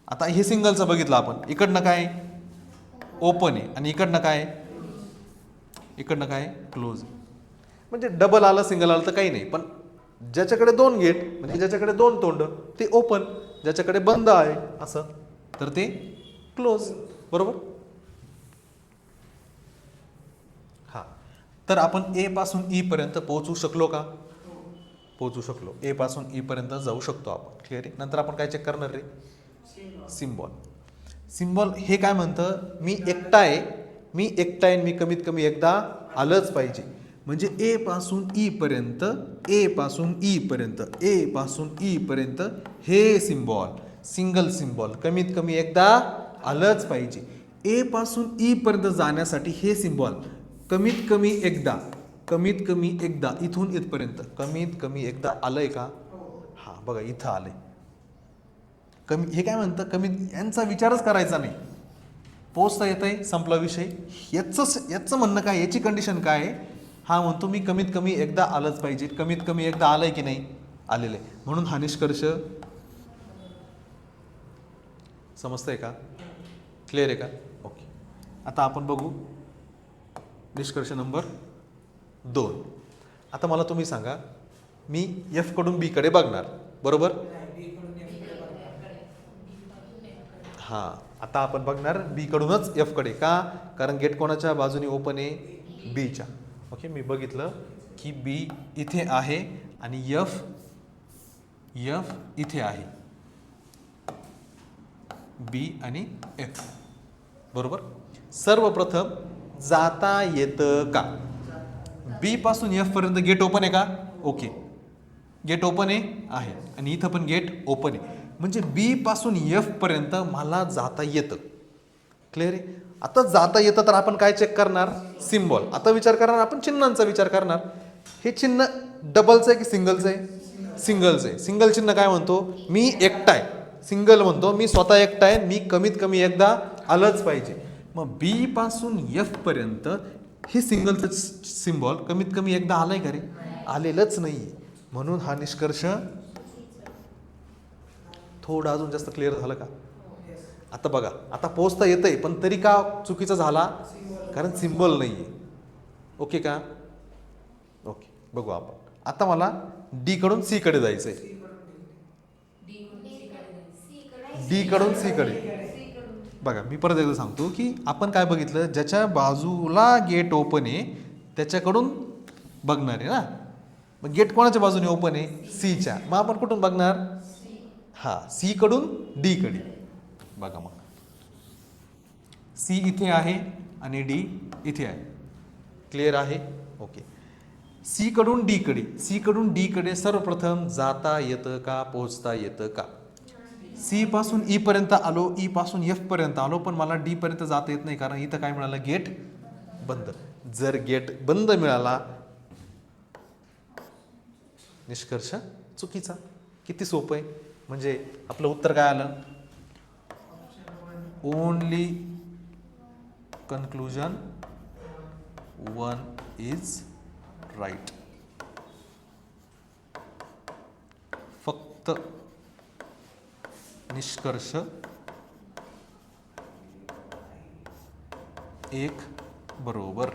आता हे सिंगलचं बघितलं आपण, इकडनं काय ओपन आहे आणि इकडनं काय क्लोज आहे. म्हणजे डबल आलं सिंगल आलं तर काही नाही, पण ज्याच्याकडे दोन गेट म्हणजे ज्याच्याकडे दोन तोंड ते ओपन, ज्याच्याकडे बंद आहे असं तर ते क्लोज, बरोबर? हा, तर आपण ए पासून ई पर्यंत पोहोचू शकलो का? पोहोचू शकलो. ए पासून ई पर्यंत जाऊ शकतो आपण. क्लिअर आहे. नंतर आपण काय चेक करणार रे? सिम्बॉल. सिम्बॉल हे काय म्हणतं? मी एकटा आहे, मी कमीत कमी एकदा आलंच पाहिजे. म्हणजे ए पासून ई पर्यंत, ए पासून ई पर्यंत, ए पासून ई पर्यंत हे सिम्बॉल, सिंगल सिम्बॉल कमीत कमी एकदा आलंच पाहिजे. ए पासून ई पर्यंत जाण्यासाठी हे सिम्बॉल कमीत कमी एकदा इथून इथपर्यंत कमीत कमी एकदा आलंय का? हा बघा इथं आलंय. हे काय म्हणतं? कमीत, यांचा विचारच करायचा नाही. पोचता येतंय, संपला विषय. याचं म्हणणं काय, याची कंडिशन काय आहे? हा म्हणतो मी कमीत कमी एकदा आलंच पाहिजे. कमीत कमी एकदा आलंय की नाही? आलेलं आहे. म्हणून हा निष्कर्ष समजतंय का? क्लिअर आहे का? ओके. आता आपण बघू निष्कर्ष नंबर 2. आता मला तुम्ही सांगा, मी एफ कडून बी कडे बघणार, बरोबर? हां, आता आपण बघणार बी कडूनच एफ कडे. का? कारण गेट कोणाच्या बाजूने ओपन आहे? बीच्या. ओके, मी बघितलं की बी इथे आहे आणि एफ इथे आहे. बी आणि एफ, बरोबर? सर्वप्रथम जाता येतं का? बी पासून एफ पर्यंत गेट ओपन आहे का? ओके, गेट ओपन आहे आणि इथं पण गेट ओपन आहे. म्हणजे बी पासून एफ पर्यंत मला जाता येतं. क्लिअर आहे. आता जाता येतं तर आपण काय चेक करणार? सिम्बॉल. आता विचार करणार आपण, चिन्हांचा विचार करणार. हे चिन्ह डबलचं आहे की सिंगलचं आहे? सिंगलचं आहे. सिंगल चिन्ह काय म्हणतो? मी एकटा आहे. सिंगल म्हणतो मी स्वतः एकटा आहे, मी कमीत कमी एकदा आलंच पाहिजे. मग बी पासून एफ पर्यंत हे सिंगलचं सिम्बॉल कमीत कमी एकदा आलंय का रे? आलेलंच नाही. म्हणून हा निष्कर्ष थोडं अजून जास्त क्लिअर झालं का? आता बघा, आता पोचता येतंय पण तरी का चुकीचा झाला? कारण सिम्बॉल नाही आहे. ओके का? ओके, बघू आपण. आता मला डी कडून सी कडे जायचंय. डी कडून सी कडे. बघा मी परत एकदा सांगतो की आपण काय बघितलं, ज्याच्या बाजूला गेट ओपन आहे त्याच्याकडून बघणार आहे ना. मग गेट कोणाच्या बाजूने ओपन आहे? सीच्या. मग आपण कुठून बघणार? हा, सी कडून डी कडे. बघा मग सी इथे आहे आणि डी इथे आहे. क्लिअर आहे? ओके. सी कडून डी कडे, सी कडून डी कडे सर्वप्रथम जाता येतं का? पोहोचता येतं का? सी पासून ई पर्यंत आलो, ई पासून एफ पर्यंत आलो, पण मला डी पर्यंत जाता येत नाही कारण इथं काय मिळालं? गेट बंद. जर गेट बंद मिळाला, निष्कर्ष चुकीचा. किती सोपं आहे. म्हणजे आपलं उत्तर काय आलं? Only conclusion 1 is right. फक्त निष्कर्ष एक बरोबर.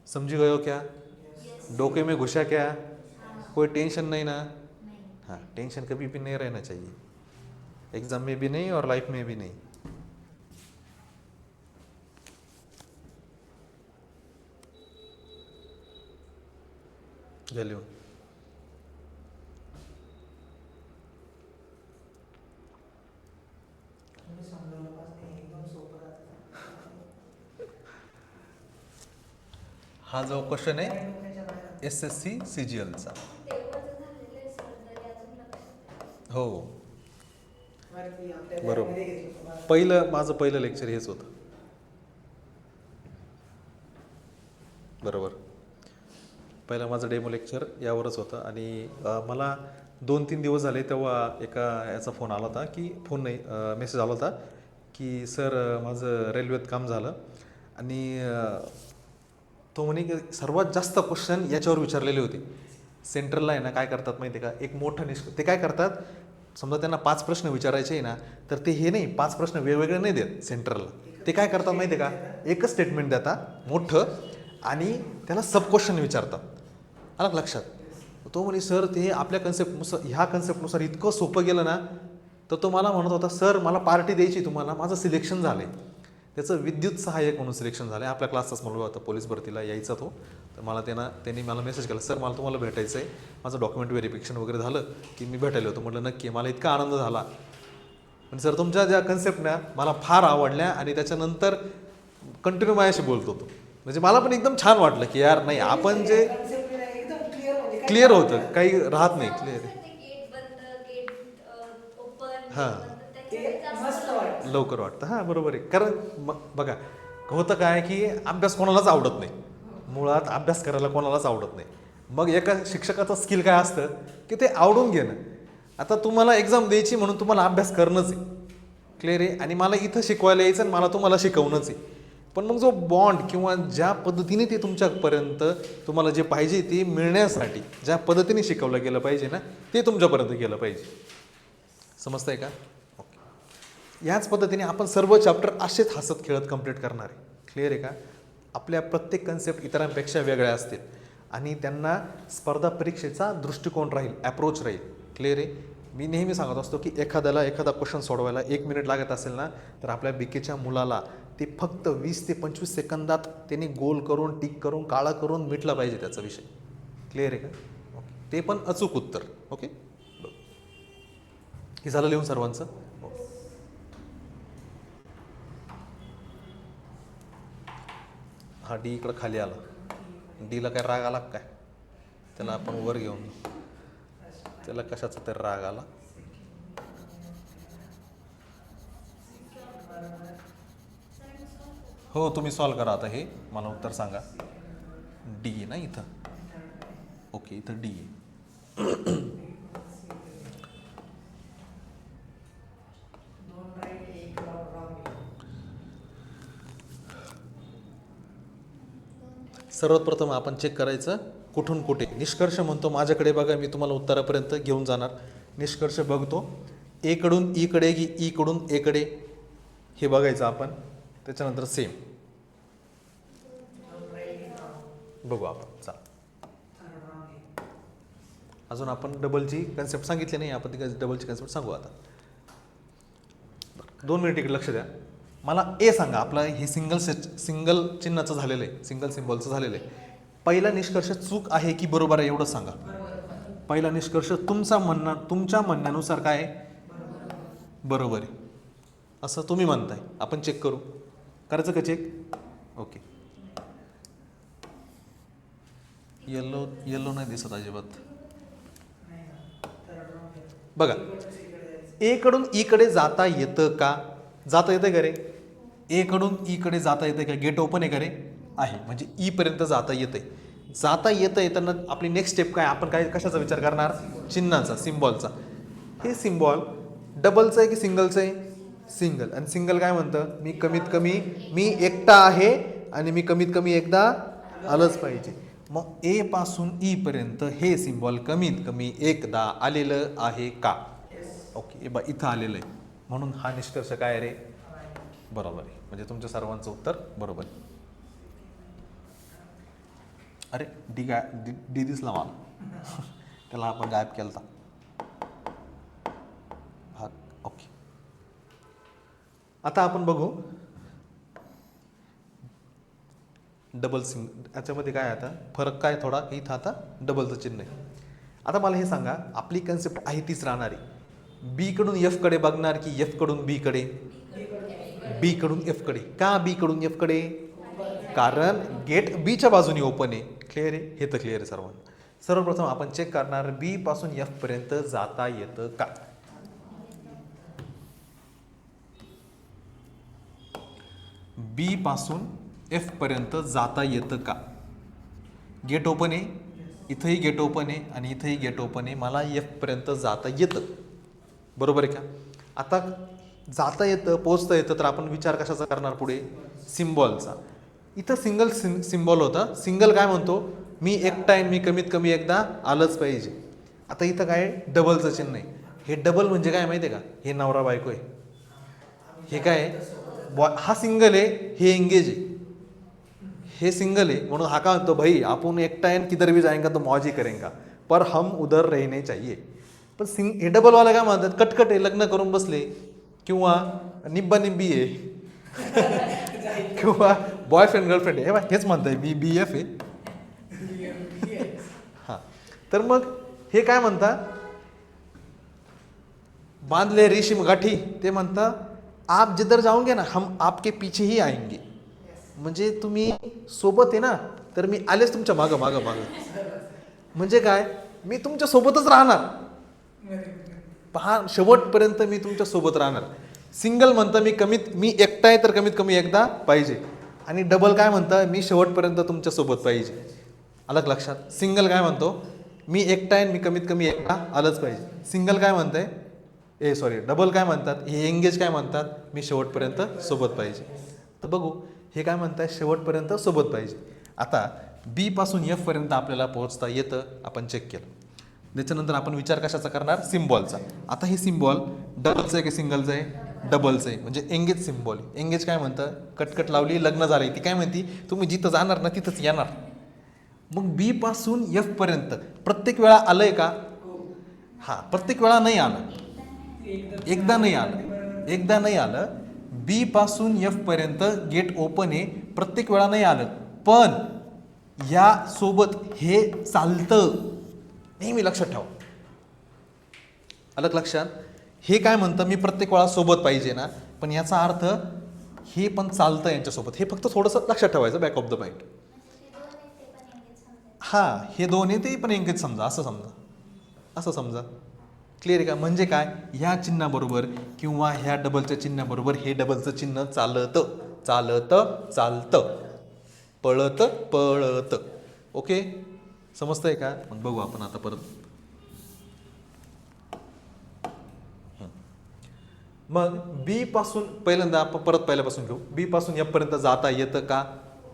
समझ गए हो क्या? डोके में घुसा क्या? कोई टेंशन नहीं ना? हाँ, टेंशन कभी भी नहीं रहना चाहिए, एग्जाम में भी नहीं और लाइफ में भी नहीं. लिहून हा जो क्वेश्चन आहे SSC CGLचा. हो बरोबर. माझं पहिलं लेक्चर हेच होतं. बरोबर. पहिलं माझं डेमो लेक्चर यावरच होतं आणि मला 2-3 दिवस झाले तेव्हा एका याचा फोन आला होता की मेसेज आला होता की सर माझं रेल्वेत काम झालं आणि तो म्हणे की सर्वात जास्त क्वेश्चन याच्यावर विचारलेले होते. सेंट्रलला आहे ना काय करतात माहिती आहे का, एक मोठं ते काय करतात, समजा त्यांना 5 प्रश्न विचारायचे आहे ना, तर ते हे नाही 5 प्रश्न वेगवेगळे नाही देत सेंट्रलला. ते काय करतात माहिती आहे का, एकच स्टेटमेंट देतात मोठं आणि त्याला सब क्वेश्चन विचारतात. आलं लक्षात. तो म्हणे सर ते आपल्या ह्या कन्सेप्टनुसार इतकं सोपं गेलं ना, तर तो मला म्हणत होता सर मला पार्टी द्यायची तुम्हाला, माझं सिलेक्शन झालं आहे. त्याचं विद्युत सहाय्यक म्हणून सिलेक्शन झालं आहे. आपल्या क्लासचाच मुलगा होता, पोलीस भरतीला यायचा तो. तर मला त्यांनी मला मेसेज केला सर मला तुम्हाला भेटायचं आहे, माझं डॉक्युमेंट व्हेरिफिकेशन वगैरे झालं की मी भेटायला होतो. म्हटलं नक्की, मला इतका आनंद झाला. पण सर तुमच्या ज्या कन्सेप्टना मला फार आवडल्या आणि त्याच्यानंतर कंटिन्यू माझ्याशी बोलतो तो. म्हणजे मला पण एकदम छान वाटलं की यार नाही आपण जे क्लिअर होतं, काही राहत नाही क्लिअर आहे. हां लवकर वाटतं. हां बरोबर आहे. कारण बघा होतं काय की अभ्यास कोणालाच आवडत नाही, मुळात अभ्यास करायला कोणालाच आवडत नाही. मग एका शिक्षकाचं स्किल काय असतं की ते आवडून घेणं. आता तुम्हाला एक्झाम द्यायची म्हणून तुम्हाला अभ्यास करणंच आहे, क्लिअर आहे. आणि मला इथं शिकवायला यायचं आणि मला तुम्हाला शिकवणंच आहे. पण मग जो बॉन्ड किंवा ज्या पद्धतीने ते तुमच्यापर्यंत तुम्हाला जे पाहिजे ते मिळण्यासाठी ज्या पद्धतीने शिकवलं गेलं पाहिजे ना, ते तुमच्यापर्यंत गेलं पाहिजे. समजतंय का? ओके. याच पद्धतीने आपण सर्व चॅप्टर असेच हसत खेळत कंप्लीट करणार आहे. क्लिअर आहे का? आपल्या प्रत्येक कन्सेप्ट इतरांपेक्षा वेगळ्या असतील आणि त्यांना स्पर्धा परीक्षेचा दृष्टिकोन राहील, ॲप्रोच राहील. क्लिअर आहे. मी नेहमी सांगत असतो की एखादा क्वेश्चन सोडवायला 1 मिनिट लागत असेल ना, तर आपल्या बीकेच्या मुलाला ते फक्त 20 ते 25 सेकंदात त्यांनी गोल करून टिक करून काळा करून मिटला पाहिजे त्याचा विषय. क्लिअर आहे का? ओके. ते पण अचूक उत्तर. ओके. हे झालं लिहून सर्वांचं. हा डी इकडं खाली आला. डीला काय राग आला काय? त्याला आपण वर घेऊन, त्याला कशाचा तरी राग आला. हो तुम्ही सॉल्व करा आता. हे मला उत्तर सांगा. डी आहे ना इथं. ओके इथं डी आहे. सर्वात प्रथम आपण चेक करायचं कुठून कुठे. निष्कर्ष म्हणतो माझ्याकडे बघा, मी तुम्हाला उत्तरापर्यंत घेऊन जाणार. निष्कर्ष बघतो ए कडून ई कडे की ई कडून ए कडे हे बघायचं आपण. त्याच्यानंतर सेम बघू आपण. चला अजून आपण डबलची कन्सेप्ट सांगितली नाही, आपण ती डबलची कन्सेप्ट सांगू आता. 2 मिनिट इकडे लक्ष द्या. मला ए सांगा. आपलं हे सिंगल चिन्हाचं झालेलं आहे, सिंगल सिम्बॉलचं झालेलं आहे. पहिला निष्कर्ष चूक आहे की बरोबर आहे एवढं सांगा. पहिला निष्कर्ष तुमच्या म्हणण्यानुसार काय आहे? बरोबर आहे असं तुम्ही म्हणताय. आपण चेक करू. करायचं का चेक? ओके. येलो नाही दिसत अजिबात. बघा ए कडून ई कडे जाता येतं का? जाता येतं का रे? ए कडून ई कडे जाता येतं का? गेट ओपन आहे का रे? आहे. म्हणजे ई पर्यंत जाता येतंय. जाता येताना आपली नेक्स्ट स्टेप काय? आपण काय कशाचा विचार करणार? चिन्हाचा, सिम्बॉलचा. हे सिम्बॉल डबलचं आहे की सिंगलचं आहे? सिंगल. आणि सिंगल काय म्हणतं? मी एकटा आहे आणि मी कमीत कमी एकदा आलंच पाहिजे. मग ए पासून ई पर्यंत हे सिम्बॉल कमीत कमी एकदा आलेलं आहे का? ओके. इथं आलेलं आहे म्हणून हा निष्कर्ष काय रे? बरोबर आहे. म्हणजे तुमच्या सर्वांचं उत्तर बरोबर आहे. अरे डी दिसला मला. त्याला आपण गायब केला भाग. ओके. आता आपण बघू डबल याच्यामध्ये काय आता फरक काय थोडा. इथं आता डबलचं चिन्ह आहे. आता मला हे सांगा, आपली कन्सेप्ट आहे तीच राहणारी. बी कडून एफ कडे बघणार की एफ कडून बी कडे? बी कडून एफ कडे. का बी कडून एफ कडे? कारण गेट बीच्या बाजूने ओपन आहे. क्लिअर आहे? हे तर क्लिअर आहे सर्वांना. सर्वप्रथम आपण चेक करणार बी पासून एफ पर्यंत जाता येतं का. बी पासून एफ पर्यंत जाता येतं का. गेट ओपन आहे, इथंही गेट ओपन आहे आणि इथंही गेट ओपन आहे. मला एफ पर्यंत जाता येतं. बरोबर आहे का. आता जाता येतं, पोहोचता येतं, तर आपण विचार कशाचा करणार पुढे, सिम्बॉलचा. इथं सिंगल सिम्बॉल होता. सिंगल काय म्हणतो, मी एकटा आहे, मी कमीत कमी एकदा आलंच पाहिजे. आता इथं काय डबलचं चिन्ह आहे. हे डबल म्हणजे काय माहिती आहे का, हे नवरा बायको आहे. हे काय आहे, हा सिंगल आहे, हे एंगेज आहे. हे सिंगल आहे म्हणून हा का म्हणतो, भाई आपण एकटा आहे, किधर भी जाएंगा तो मौज ही करेंगा, पर हम उधर रहने चाहिए. पण हे डबलवाला काय म्हणतात, कटकट आहे, लग्न करून बसले, किंवा निब्बा निब्बी आहे किंवा बॉयफ्रेंड गर्लफ्रेंड आहे. हेच म्हणताय मी बी एफ आहे. हां, तर मग हे काय म्हणता, बांधले रेशीम गाठी, ते म्हणता आप जिधर जाओगे ना हम आपके पीछे ही आएंगे. म्हणजे तुम्ही सोबत आहे ना, तर मी आलेच तुमच्या मागं मागं मागं. म्हणजे काय, मी तुमच्या सोबतच राहणार. पहा, शेवटपर्यंत मी तुमच्या सोबत राहणार. सिंगल म्हणतं मी एकटा आहे तर कमीत कमी एकदा पाहिजे. आणि डबल काय म्हणतं, मी शेवटपर्यंत तुमच्या सोबत पाहिजे. अलग लक्षात. सिंगल काय म्हणतो, मी एकटा आहे, मी कमीत कमी एकटा आलंच पाहिजे. सिंगल काय म्हणतंय, डबल काय म्हणतात, हे एंगेज काय म्हणतात, मी शेवटपर्यंत सोबत पाहिजे. तर बघू हे काय म्हणतात, शेवटपर्यंत सोबत पाहिजे. आता बी पासून एफ पर्यंत आपल्याला पोहोचता येतं, आपण चेक केलं. त्याच्यानंतर आपण विचार कशाचा करणार, सिम्बॉलचा. आता हे सिम्बॉल डबलचं आहे की सिंगलचं आहे, डबलचं आहे, म्हणजे एंगेज सिम्बॉल. एंगेज काय म्हणतं, कटकट लावली, लग्न झालंय. ती काय म्हणती, तुम्ही जिथं जाणार ना तिथंच येणार. मग बी पासून एफ पर्यंत प्रत्येक वेळा आलंय का, हा, प्रत्येक वेळा नाही आलं, एकदा नाही आलं. बी पासून एफ पर्यंत गेट ओपन आहे, प्रत्येक वेळा नाही आलं, पण या सोबत हे चालतं, नेहमी लक्षात ठेवा. अलग लक्षात. हे काय म्हणतं, मी प्रत्येक वेळा सोबत पाहिजे ना, पण याचा अर्थ हे पण चालतं यांच्यासोबत. हे फक्त थोडंसं लक्षात ठेवायचं, बॅक ऑफ द माइंड. हा, हे दोन आहे ते पण एंगेज समजा, असं समजा. क्लिअर आहे का. म्हणजे काय, ह्या चिन्हाबरोबर किंवा ह्या डबलच्या चिन्हाबरोबर हे डबलचं चिन्ह चालतं, पळत. ओके, समजतंय का. मग बघू आपण आता परत. मग बी पासून पहिल्यांदा आपण परत पहिल्यापासून घेऊ. बी पासून एफ पर्यंत जाता येतं का,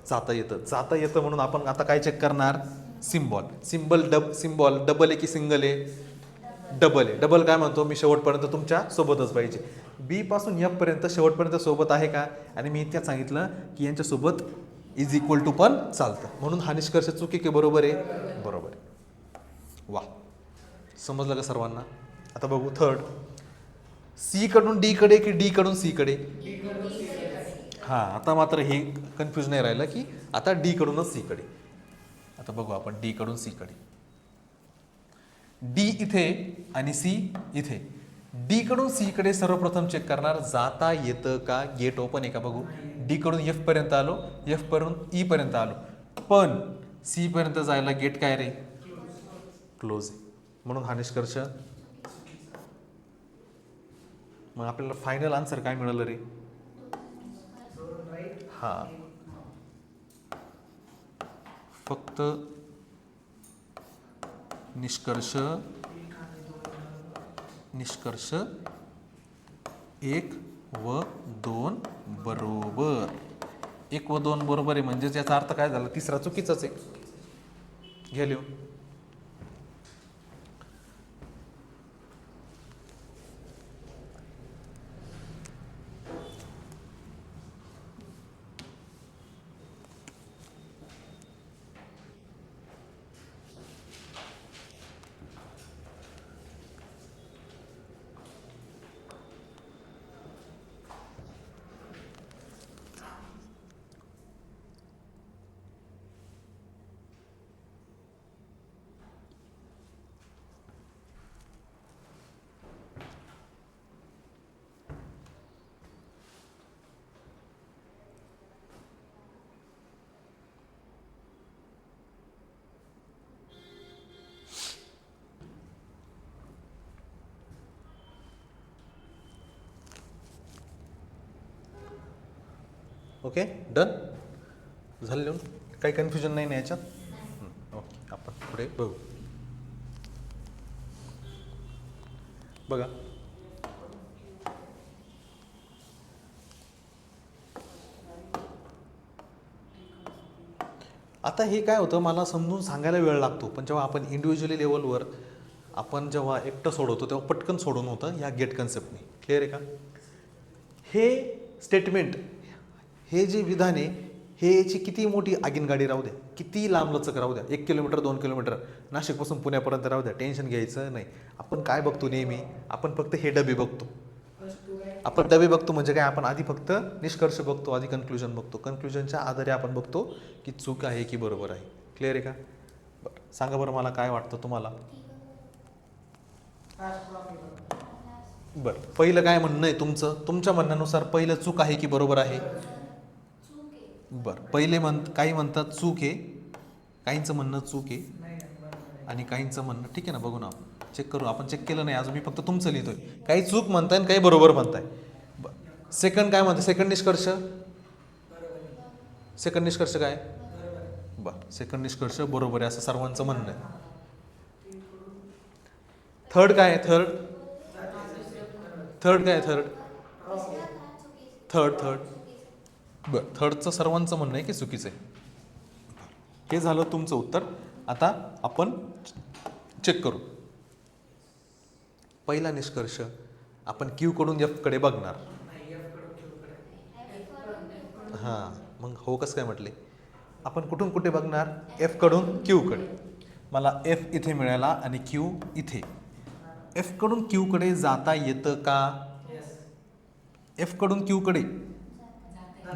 जाता येतं म्हणून आपण आता काय चेक करणार, सिम्बॉल डबल आहे की सिंगल आहे, डबल आहे. डबल काय म्हणतो, मी शेवटपर्यंत तुमच्या सोबतच पाहिजे. बी पासून एफ पर्यंत शेवटपर्यंत सोबत आहे का, आणि मी इतक्यात सांगितलं की यांच्यासोबत इज इक्वल टू पण चालतं, म्हणून हा निष्कर्ष चुकी की बरोबर आहे, बरोबर आहे. वा, समजलं का सर्वांना. आता बघू थर्ड, सी कडून डी कडे की डी कडून सी कडे. हा, आता मात्र हे कन्फ्यूज नाही राहिलं की आता डी कडूनच सी कडे. आता बघू आपण डी कडून सी कडे. डी इथे आणि सी इथे. डी कडून सी कडे सर्वप्रथम चेक करणार, जाता येतं का, गेट ओपन आहे का बघू. डी कडून एफ पर्यंत आलो, एफ कडून ई पर्यंत आलो, पण सी पर्यंत जायला गेट काय रे, क्लोज आहे, म्हणून हा निष्कर्ष. मग आपल्याला फायनल आन्सर काय मिळालं रे, हा, फक्त निष्कर्ष 1 व 2 बरोबर. 1 व 2 बरोबर आहे, म्हणजेच याचा अर्थ काय झाला, तिसरा चुकीचाच आहे. घ्या लिहून. ओके डन झालं लिहून काही कन्फ्युजन नाही ना याच्यात ओके आपण पुढे बघू बघा आता हे काय होतं मला समजून सांगायला वेळ लागतो पण जेव्हा आपण इंडिव्हिज्युअली लेवलवर आपण जेव्हा एकटं सोडवतो तेव्हा पटकन सोडून होतं या गेट कन्सेप्टने क्लिअर आहे का हे स्टेटमेंट हे जे विधान आहे हे याची किती मोठी आगीनगाडी राहू द्या किती लांबलचक राहू द्या 1 किलोमीटर 2 किलोमीटर नाशिकपासून पुण्यापर्यंत राहू द्या टेन्शन घ्यायचं नाही आपण काय बघतो नेहमी आपण फक्त हे डबे बघतो आपण डबे बघतो म्हणजे काय आपण आधी फक्त निष्कर्ष बघतो आधी कन्क्लुजन बघतो कन्क्लुजनच्या आधारे आपण बघतो की चूक आहे की बरोबर आहे क्लिअर आहे का बरं सांगा बरं मला काय वाटतं तुम्हाला बरं पहिलं काय म्हणणं आहे तुमचं तुमच्या म्हणण्यानुसार पहिलं चूक आहे की बरोबर आहे बरं पहिले काही म्हणतात चूक आहे काहींचं म्हणणं चूक आहे आणि काहींचं म्हणणं ठीक आहे ना बघू ना आपण चेक करू आपण चेक केलं नाही अजून मी फक्त तुमचं लिहितोय काही चूक म्हणताय आणि काही बरोबर म्हणताय सेकंड काय म्हणते सेकंड निष्कर्ष काय बरं सेकंड निष्कर्ष बरोबर आहे असं सर्वांचं म्हणणं आहे थर्ड काय आहे थर्ड काय आहे थर्ड बरं थर्डचं सर्वांचं म्हणणं आहे की चुकीचं आहे हे झालं तुमचं उत्तर आता आपण चेक करू पहिला निष्कर्ष आपण क्यू कडून एफ कडे बघणार हां मग हो कसं काय म्हटले आपण कुठून कुठे बघणार एफ कडून क्यू कडे मला एफ इथे मिळाला आणि क्यू इथे एफ कडून क्यू कडे जाता येतं का एफ कडून क्यू कडे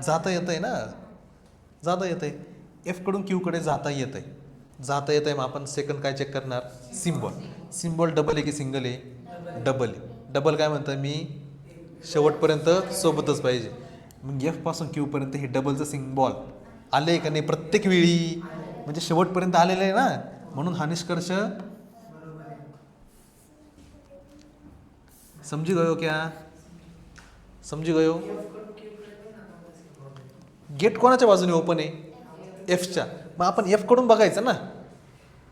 जाता येतंय ना जाता येतंय एफ कडून क्यू कडे जाता येतंय मग आपण सेकंड काय चेक करणार सिम्बॉल डबल आहे की सिंगल आहे डबल काय म्हणतं मी शेवटपर्यंत सोबतच पाहिजे मग एफ पासून क्यू पर्यंत हे डबलचं सिम्बॉल आले का नाही प्रत्येक वेळी म्हणजे शेवटपर्यंत आलेलं आहे ना म्हणून हा निष्कर्ष समजी गयो क्या समजी गयो गेट कोणाच्या बाजूने ओपन आहे एफच्या मग आपण एफ कडून बघायचं ना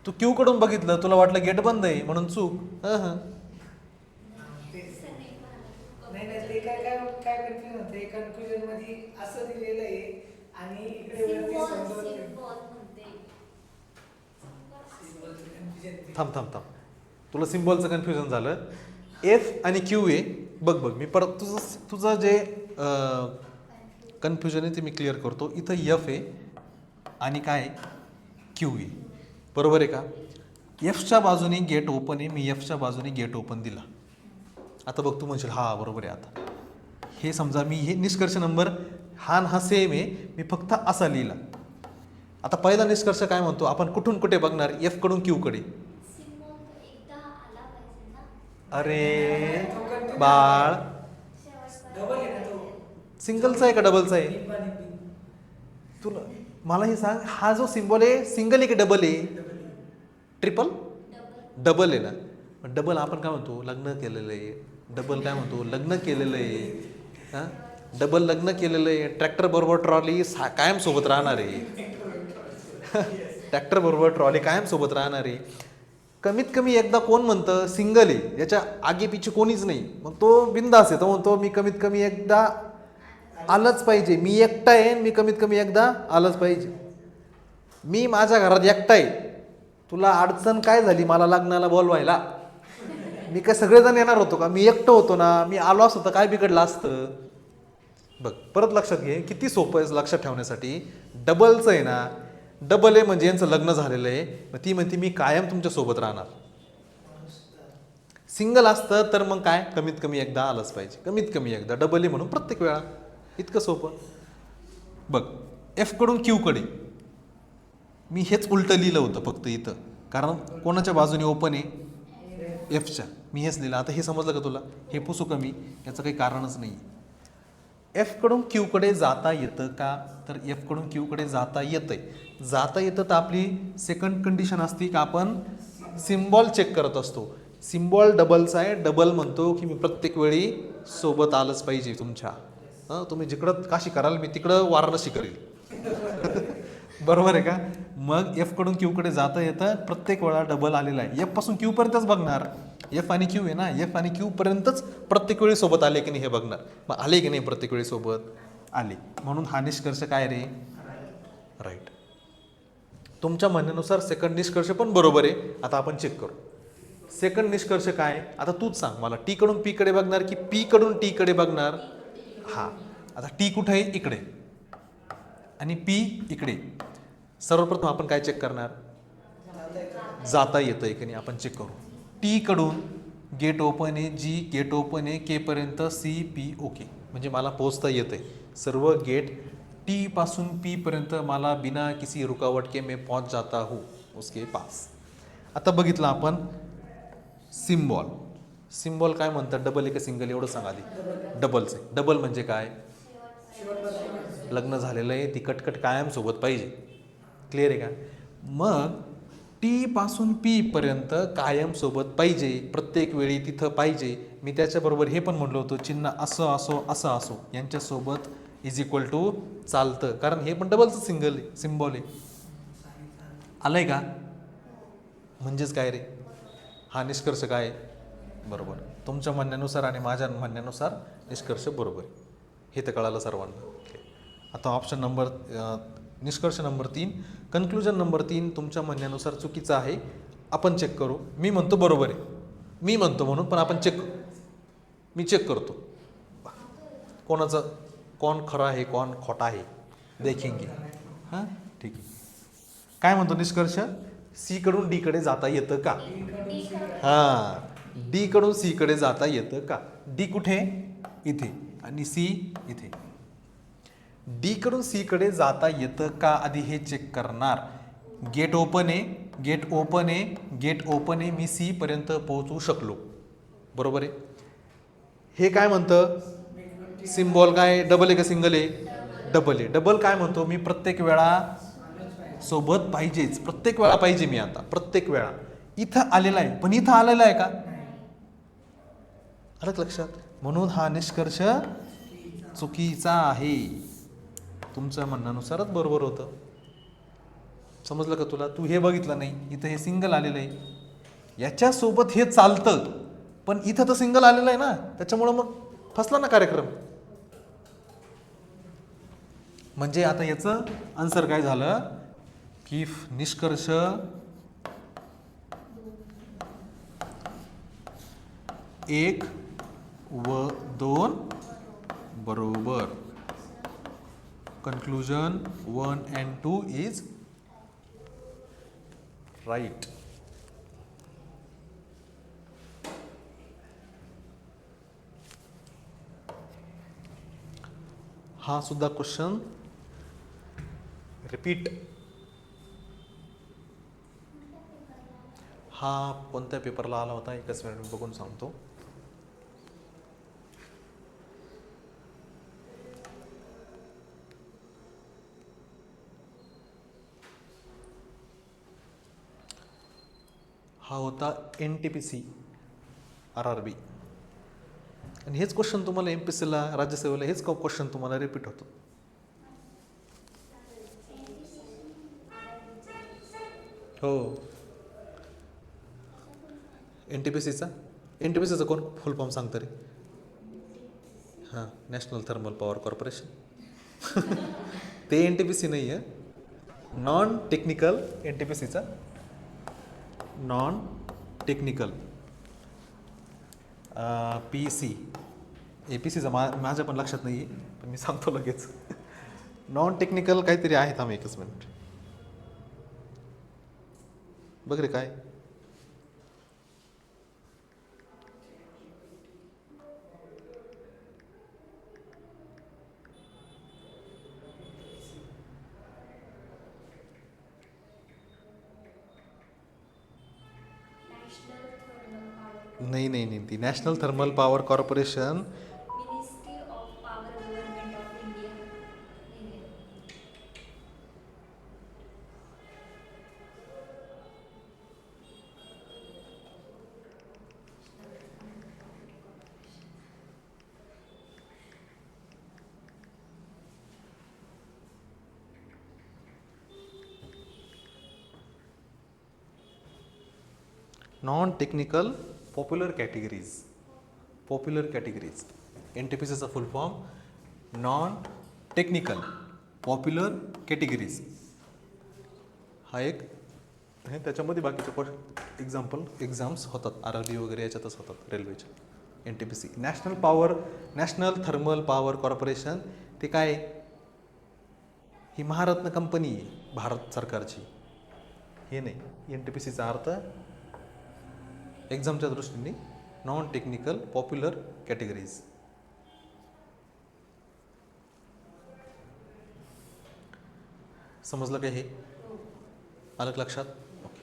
तू क्यू कडून बघितलं तुला वाटलं गेट बंद आहे म्हणून चूक थांब तुला सिम्बॉलचं कन्फ्युजन झालं एफ आणि क्यू आहे बघ मी परत तुझं जे कन्फ्युजन आहे ते मी क्लिअर करतो इथं एफ आहे आणि काय क्यू आहे बरोबर आहे का एफच्या बाजूने गेट ओपन आहे मी एफच्या बाजूने गेट ओपन दिला आता बघ तू म्हणशील हा बरोबर आहे आता हे समजा मी हे निष्कर्ष नंबर हा सेम आहे मी फक्त असा लिहिला आता पहिला निष्कर्ष काय म्हणतो आपण कुठून कुठे बघणार एफ कडून क्यू कडे अरे बाळ सिंगलचा आहे का डबलचा आहे तुला मला हे सांग हा जो सिम्बॉल आहे सिंगल आहे की डबल आहे ट्रिपल डबल आहे ना डबल आपण काय म्हणतो लग्न केलेलं आहे डबल काय म्हणतो लग्न केलेलं आहे हां डबल लग्न केलेलं आहे ट्रॅक्टर बरोबर ट्रॉली कायम सोबत राहणार आहे ट्रॅक्टर बरोबर ट्रॉली कायम सोबत राहणार आहे कमीत कमी एकदा कोण म्हणतं सिंगल आहे याच्या आगीपिछे कोणीच नाही मग तो बिंदास आहे तो म्हणतो मी कमीत कमी एकदा आलंच पाहिजे मी एकटा आहे मी कमीत कमी एकदा आलंच पाहिजे मी माझ्या घरात एकटा आहे तुला अडचण काय झाली मला लग्नाला बोलवायला मी काय सगळेजण येणार होतो का मी एकटं होतो ना मी आलो असतो तर काय बिघडलं असतं बघ परत लक्षात घे किती सोपं आहे लक्षात ठेवण्यासाठी डबलचं आहे ना डबल आहे म्हणजे यांचं लग्न झालेलं आहे मग ती म्हणते मी कायम तुमच्या सोबत राहणार सिंगल असतं तर मग काय कमीत कमी एकदा आलंच पाहिजे कमीत कमी एकदा डबल आहे म्हणून प्रत्येक वेळा इतकं सोपं बघ एफ कडून क्यू कडे मी हेच उलटं लिहिलं होतं फक्त इथं कारण कोणाच्या बाजूने ओपन आहे एफच्या मी हेच लिहिलं आता हे समजलं का तुला हे पुसू कमी याचं काही कारणच नाही एफ कडून क्यू कडे जाता येतं का तर एफ कडून क्यू कडे जाता येतं तर आपली सेकंड कंडिशन असती का आपण सिम्बॉल चेक करत असतो सिम्बॉल डबलचा आहे डबल म्हणतो की मी प्रत्येक वेळी सोबत आलंच पाहिजे तुमच्या तुम्ही जिकडं काशी कराल मी तिकडं वाराणसी करेल. बरोबर आहे का? मग एफ कडून क्यू कडे जाता येतं, प्रत्येक वेळा डबल आलेला आहे. एफ पासून क्यू पर्यंतच बघणार. एफ आणि क्यू आहे ना, एफ आणि क्यू पर्यंतच प्रत्येक वेळी सोबत आले की नाही हे बघणार. मग आले की नाही प्रत्येक वेळी सोबत आले, म्हणून हा निष्कर्ष काय रे? राईट. तुमच्या म्हणण्यानुसार सेकंड निष्कर्ष पण बरोबर आहे. आता आपण चेक करू. सेकंड निष्कर्ष काय? आता तूच सांग मला, टी कडून पी कडे बघणार की पी कडून टी कडे बघणार? हा, आता टी कुठे आहे? इकडे, आणि पी इकडे. सर्वप्रथम आपण काय चेक करणार? जाता येतंय की नाही आपण चेक करू. टी कडून गेट ओपन आहे, जी गेट ओपन आहे के पर्यंत, सी पी ओके, म्हणजे मला पोहोचता येतंय. सर्व गेट टी पासून पी पर्यंत मला बिना किसी रुकावट के मैं पहुंच जाता हूँ उसके पास. आता बघितलं आपण सिम्बॉल. सिम्बॉल काय म्हणतात? डबल आहे का सिंगल? एवढं सांगा आधी. डबलच आहे. डबल म्हणजे काय? लग्न झालेलं आहे, ती कटकट कायम सोबत पाहिजे. क्लिअर आहे का? मग टी पासून पी पर्यंत कायम सोबत पाहिजे, प्रत्येक वेळी तिथं पाहिजे. मी त्याच्याबरोबर हे पण म्हणलो होतो, चिन्ह असं असो असं असो यांच्यासोबत इज इक्वल टू चालतं, कारण हे पण डबलचं सिंगल आहे, सिम्बॉल आहे. आलंय का? म्हणजेच काय रे? हा निष्कर्ष काय? बरोबर. तुमच्या म्हणण्यानुसार आणि माझ्या म्हणण्यानुसार निष्कर्ष बरोबर आहे. हे तर कळालं सर्वांना. आता ऑप्शन नंबर निष्कर्ष नंबर 3, कन्क्लुजन नंबर 3 तुमच्या म्हणण्यानुसार चुकीचं आहे. आपण चेक करू. मी म्हणतो बरोबर आहे, मी म्हणतो म्हणून, पण आपण मी चेक करतो कोणाचं, कोण खरं आहे कोण खोटा आहे देखेंगे. हां ठीक आहे. काय म्हणतो निष्कर्ष? सी कडून डी कडे जाता येतं का? हां, डी कडून सी कडे जाता येतं का? डी कुठे? इथे, आणि सी इथे. डी कडून सी कडे जाता येतं का आधी हे चेक करणार. गेट ओपन आहे, गेट ओपन आहे, गेट ओपन आहे, मी सी पर्यंत पोहोचू शकलो. बरोबर आहे. हे काय म्हणतं? सिम्बॉल काय? डबल आहे का सिंगल आहे? डबल आहे. डबल काय म्हणतो? मी प्रत्येक वेळा सोबत पाहिजेच, प्रत्येक वेळा पाहिजे मी, आता प्रत्येक वेळा. इथं आलेला आहे, पण इथं आलेला आहे का? आलं लक्षात? म्हणून हा निष्कर्ष चुकीचा आहे. तुमच्या म्हणण्यानुसारच बरोबर होतं. समजलं का तुला? तू हे बघितलं नाही, इथं हे सिंगल आलेलं आहे, याच्यासोबत हे चालतं, पण इथं तर सिंगल आलेलं आहे ना, त्याच्यामुळं मग फसला ना कार्यक्रम. म्हणजे आता याचं आन्सर काय झालं की निष्कर्ष 1 व 2 बरोबर. Conclusion 1 and 2 is right. हा सुद्धा क्वेश्चन रिपीट. हा कोणत्या पेपरला आला होता? एकच मिनिट बघून सांगतो. हा होता NTPC RRB. आणि हेच क्वेश्चन तुम्हाला MPSCला, राज्यसेवेला हेच क्वेश्चन तुम्हाला रिपीट होतो. हो. NTPCचा कोण फुल फॉर्म सांगतं रे? हां, नॅशनल थर्मल पॉवर कॉर्पोरेशन. ते NTPC नाही आहे, नॉन टेक्निकल. NTPCचा नॉन टेक्निकल PC. APCचा माझ्या पण लक्षात नाही आहे, पण मी सांगतो लगेच. नॉन टेक्निकल काहीतरी आहे. थांब एकच मिनिट बघ रे काय. नाही, ती national thermal power corporation. Ministry of power government of India. Non technical popular categories. Popular categories NTPCचा full form non technical popular categories. हा एक हे त्याच्यामध्ये बाकीचे एक्झाम्स होतात. RRB वगैरे याच्यातच होतात रेल्वेच्या. NTPC national thermal power corporation ते काय आहे? ही महारत्न कंपनी आहे भारत सरकारची. हे नाही. NTPCचा अर्थ एक्झामच्या दृष्टीने नॉन टेक्निकल पॉप्युलर कॅटेगरीज. समजलं काय हे? आलं का लक्षात? ओके.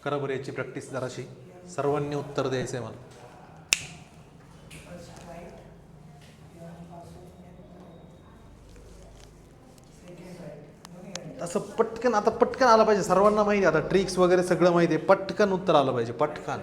करा बरं याची प्रॅक्टिस जराशी. सर्वांनी उत्तर द्यायचं आहे मला. असं पटकन आलं पाहिजे. सर्वांना माहिती आहे आता ट्रिक्स वगैरे सगळं माहिती आहे. पटकन उत्तर आलं पाहिजे. पटकन.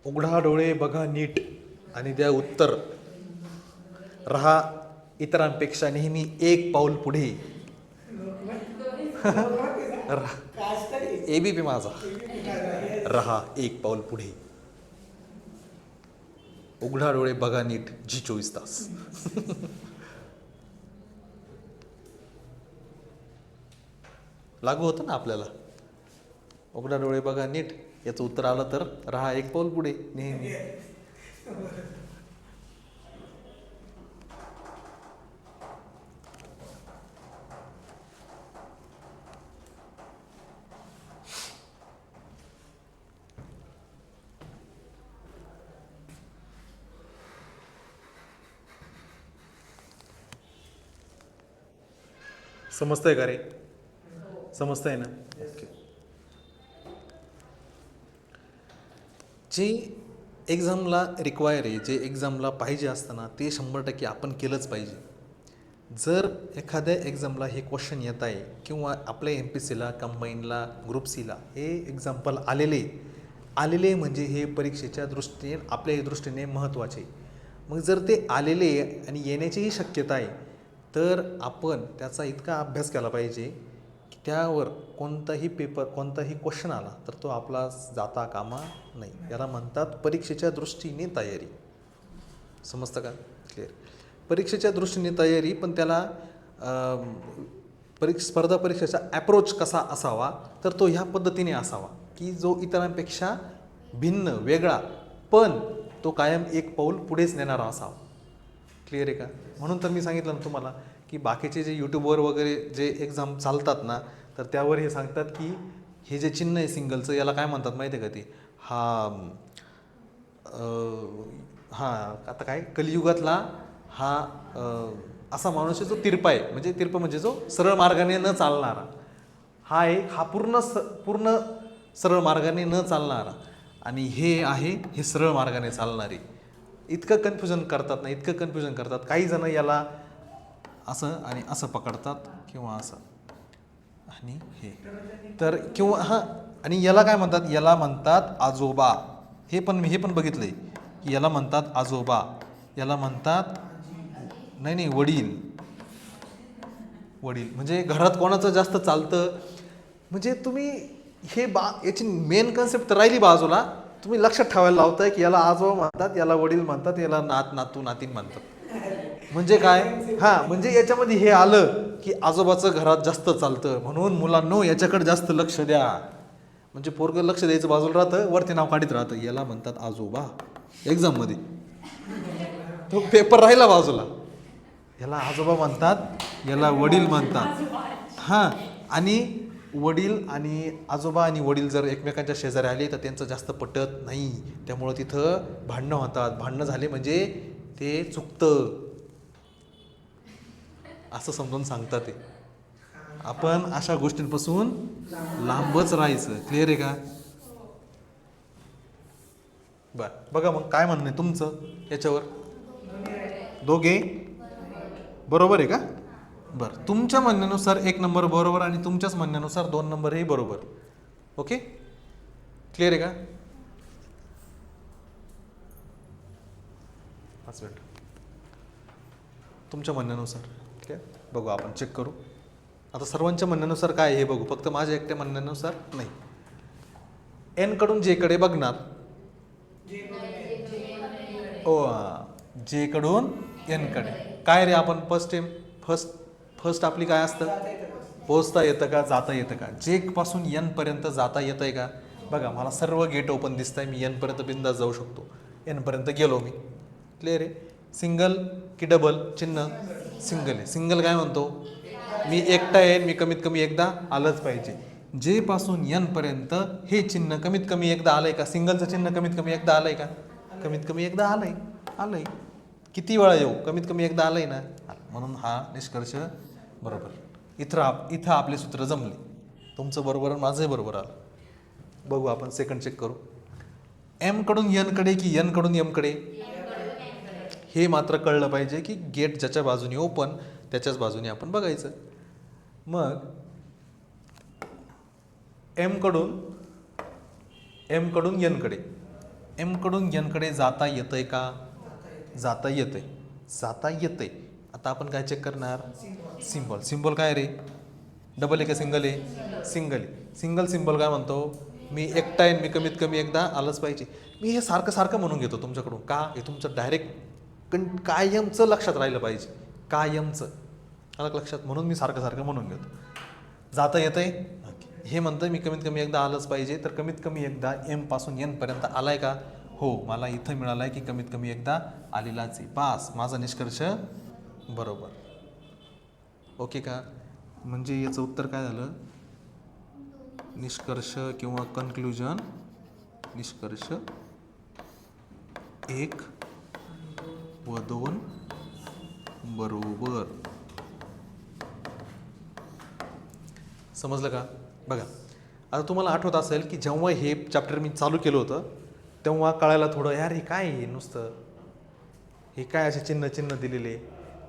उघडा डोळे बघा नीट आणि द्या उत्तर. रहा इतरांपेक्षा नेहमी एक पाऊल पुढे. ABP माझा. रहा एक पाऊल पुढे. उघडा डोळे बघा नीट G24 तास. लागू होतं ना आपल्याला. उघडा डोळे बघा नीट याचं उत्तर आलं तर रहा एक पाऊल पुढे नेहमी. समजतंय का रे? समजतंय ना? ओके. जे एक्झामला रिक्वायर आहे, जे एक्झामला पाहिजे असताना ते 100% आपण केलंच पाहिजे. जर एखाद्या एक्झामला हे क्वेश्चन येत आहे किंवा आपल्या MPSCला कंबाईनला ग्रुप Cला हे एक्झाम्पल आलेले म्हणजे हे परीक्षेच्या दृष्टीने आपल्या दृष्टीने महत्त्वाचे. मग जर ते आलेले आणि येण्याचीही शक्यता आहे तर आपण त्याचा इतका अभ्यास केला पाहिजे की त्यावर कोणताही क्वेश्चन आला तर तो आपला जाता कामा नाही. याला म्हणतात परीक्षेच्या दृष्टीने तयारी. समजतं का? क्लिअर. परीक्षेच्या दृष्टीने तयारी, पण त्याला स्पर्धा परीक्षेचा ॲप्रोच कसा असावा तर तो ह्या पद्धतीने असावा की जो इतरांपेक्षा भिन्न वेगळा पण तो कायम एक पाऊल पुढेच नेणारा असावा. क्लिअर आहे का? म्हणून तर मी सांगितलं ना तुम्हाला की बाकीचे जे यूट्यूबवर वगैरे जे एक्झाम चालतात ना तर त्यावर हे सांगतात की हे जे चिन्ह आहे सिंगलचं याला काय म्हणतात माहिती आहे का? ते आता काय कलियुगातला हा असा माणूस आहे जो तिरपा आहे. म्हणजे तिरपा म्हणजे जो सरळ मार्गाने न चालणारा. हा पूर्ण सरळ मार्गाने न चालणारा आणि हे सरळ मार्गाने चालणारे. इतकं कन्फ्युजन करतात काही जण याला असं आणि असं पकडतात किंवा असं आणि हे तर किंवा आणि याला काय म्हणतात? याला म्हणतात आजोबा. हे पण बघितलंय की याला म्हणतात आजोबा, याला म्हणतात नाही वडील. म्हणजे घरात कोणाचं जास्त चालतं म्हणजे तुम्ही याची मेन कन्सेप्ट तर राहिली बाजूला. तुम्ही लक्षात ठेवायला लावताय की याला आजोबा म्हणतात, याला वडील म्हणतात, याला नातू नातीन म्हणतात. म्हणजे काय? म्हणजे याच्यामध्ये हे आलं की आजोबाचं घरात जास्त चालतं म्हणून मुलांनो याच्याकडे जास्त लक्ष द्या. म्हणजे पोरगं लक्ष द्यायचं बाजूला राहतं, वरती नाव काढीत राहतं. याला म्हणतात आजोबा. एक्झाममध्ये तो पेपर राहिला बाजूला. याला आजोबा म्हणतात, याला वडील म्हणतात. आणि वडील आणि आजोबा आणि वडील जर एकमेकांच्या शेजारी आले तर त्यांचं जास्त पटत नाही. त्यामुळं तिथं भांडणं होतात. भांडणं झाले म्हणजे ते चुकतं असं समजून सांगतात ते. आपण अशा गोष्टींपासून लांबच राहायचं. क्लिअर आहे का? बघा मग काय म्हणणं आहे तुमचं याच्यावर? दोघे बरोबर आहे का? बरं, तुमच्या म्हणण्यानुसार 1 नंबर बरोबर आणि तुमच्याच म्हणण्यानुसार 2 नंबर हे बरोबर. ओके, क्लिअर आहे का? 5 मिनिट. तुमच्या म्हणण्यानुसार ठीक आहे, बघू आपण चेक करू. आता सर्वांच्या म्हणण्यानुसार काय हे बघू, फक्त माझ्या एकट्या म्हणण्यानुसार नाही. एन कडून जे कडे बघणार, ओ जे कडून एन कडे. काय रे आपण फर्स्ट आपली काय असतं, पोचता येतं का, जाता येतं का. जे पासून एन पर्यंत जाता येतं आहे का. बघा मला सर्व गेट ओपन दिसत आहे, मी एन पर्यंत बिंदास जाऊ शकतो. एन पर्यंत गेलो मी, क्लिअर आहे. सिंगल की डबल चिन्ह, सिंगल आहे. सिंगल काय म्हणतो, मी एकटा आहे, मी कमीत कमी एकदा आलंच पाहिजे. जे पासून एन पर्यंत हे चिन्ह कमीत कमी एकदा आलंय का, सिंगलचं चिन्ह कमीत कमी एकदा आलंय का, कमीत कमी एकदा आलंय. किती वेळा येऊ, कमीत कमी एकदा आलंय ना. म्हणून हा निष्कर्ष बरोबर. इथं आपले सूत्र जमले. तुमचं बरोबर आणि माझंही बरोबर आलं. बघू आपण सेकंड चेक करू. एम कडून एन कडे की एन कडून एम कडे, हे मात्र कळलं पाहिजे की गेट ज्याच्या बाजूने ओपन त्याच्याच बाजूने आपण बघायचं. मग एम कडून एन कडे, एम कडून एन कडे जाता येतंय का, जाता येतंय. आता आपण काय चेक करणार, सिम्बॉल काय रे, डबल आहे का सिंगल आहे, सिंगल सिम्बॉल काय म्हणतो, मी एकटा आहे, मी कमीत कमी एकदा आलंच पाहिजे. मी हे सारखं म्हणून घेतो तुमच्याकडून का, हे तुमचं डायरेक्ट कायमचं लक्षात राहिलं पाहिजे, कायमचं आलं लक्षात, म्हणून मी सारखं म्हणून घेतो. जाता येतंय, हे म्हणतं मी कमीत कमी एकदा आलंच पाहिजे, तर कमीत कमी एकदा एम पासून एन पर्यंत आलाय का, हो मला इथं मिळालं आहे की कमीत कमी एकदा आलेलाच आहे. पास, माझा निष्कर्ष बरोबर. ओके का. म्हणजे याचं उत्तर काय झालं, निष्कर्ष किंवा कन्क्लुजन, निष्कर्ष 1 व 2 बरोबर. समजलं का. बघा आता तुम्हाला आठवत असेल की जेव्हा हे चॅप्टर मी चालू केलं होतं तेव्हा कळायला थोडं, यार हे काय आहे नुसतं, हे काय असे चिन्ह दिलेले.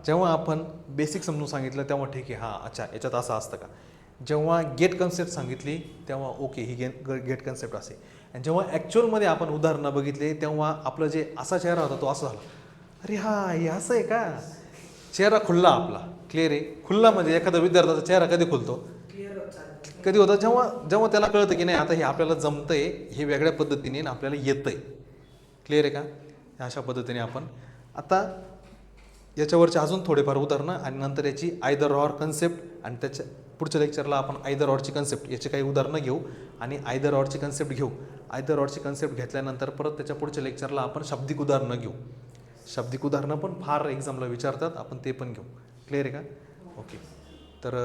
जेव्हा आपण बेसिक समजून सांगितलं तेव्हा ठीक आहे, हां अच्छा याच्यात असं असतं का. जेव्हा गेट कन्सेप्ट सांगितली तेव्हा ओके ही गेट कन्सेप्ट असे. आणि जेव्हा ॲक्च्युअलमध्ये आपण उदाहरणं बघितले तेव्हा आपलं जे असा चेहरा होता तो असं झाला, अरे हां हे असं आहे का. चेहरा खुल्ला आपला, क्लिअर आहे. खुल्ला म्हणजे एखादा विद्यार्थ्याचा चेहरा कधी खुलतो, कधी होतं जेव्हा त्याला कळतं की नाही आता हे आपल्याला जमतंय, हे वेगळ्या पद्धतीने आपल्याला येतंय. क्लिअर आहे का. अशा पद्धतीने आपण आता याच्यावरचे अजून थोडेफार उदाहरणं आणि नंतर याची आयदर ऑर कन्सेप्ट, आणि त्याच्या पुढच्या लेक्चरला आपण आयदर ऑरची कन्सेप्ट याची काही उदाहरणं घेऊ आणि आयदर ऑरची कन्सेप्ट घेऊ. आयदर ऑरची कन्सेप्ट घेतल्यानंतर परत त्याच्या पुढच्या लेक्चरला आपण शाब्दिक उदाहरणं घेऊ. शाब्दिक उदाहरणं पण फार एक्झामला विचारतात, आपण ते पण घेऊ. क्लिअर आहे का. ओके, तर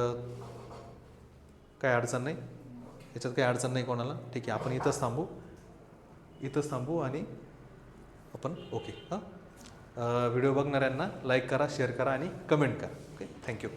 काय अडचण नाही याच्यात, काही अडचण नाही कोणाला. ठीक आहे, आपण इथंच थांबू आणि आपण ओके. हां, व्हिडिओ बघणाऱ्यांना लाईक करा, शेअर करा आणि कमेंट करा. Okay, thank you.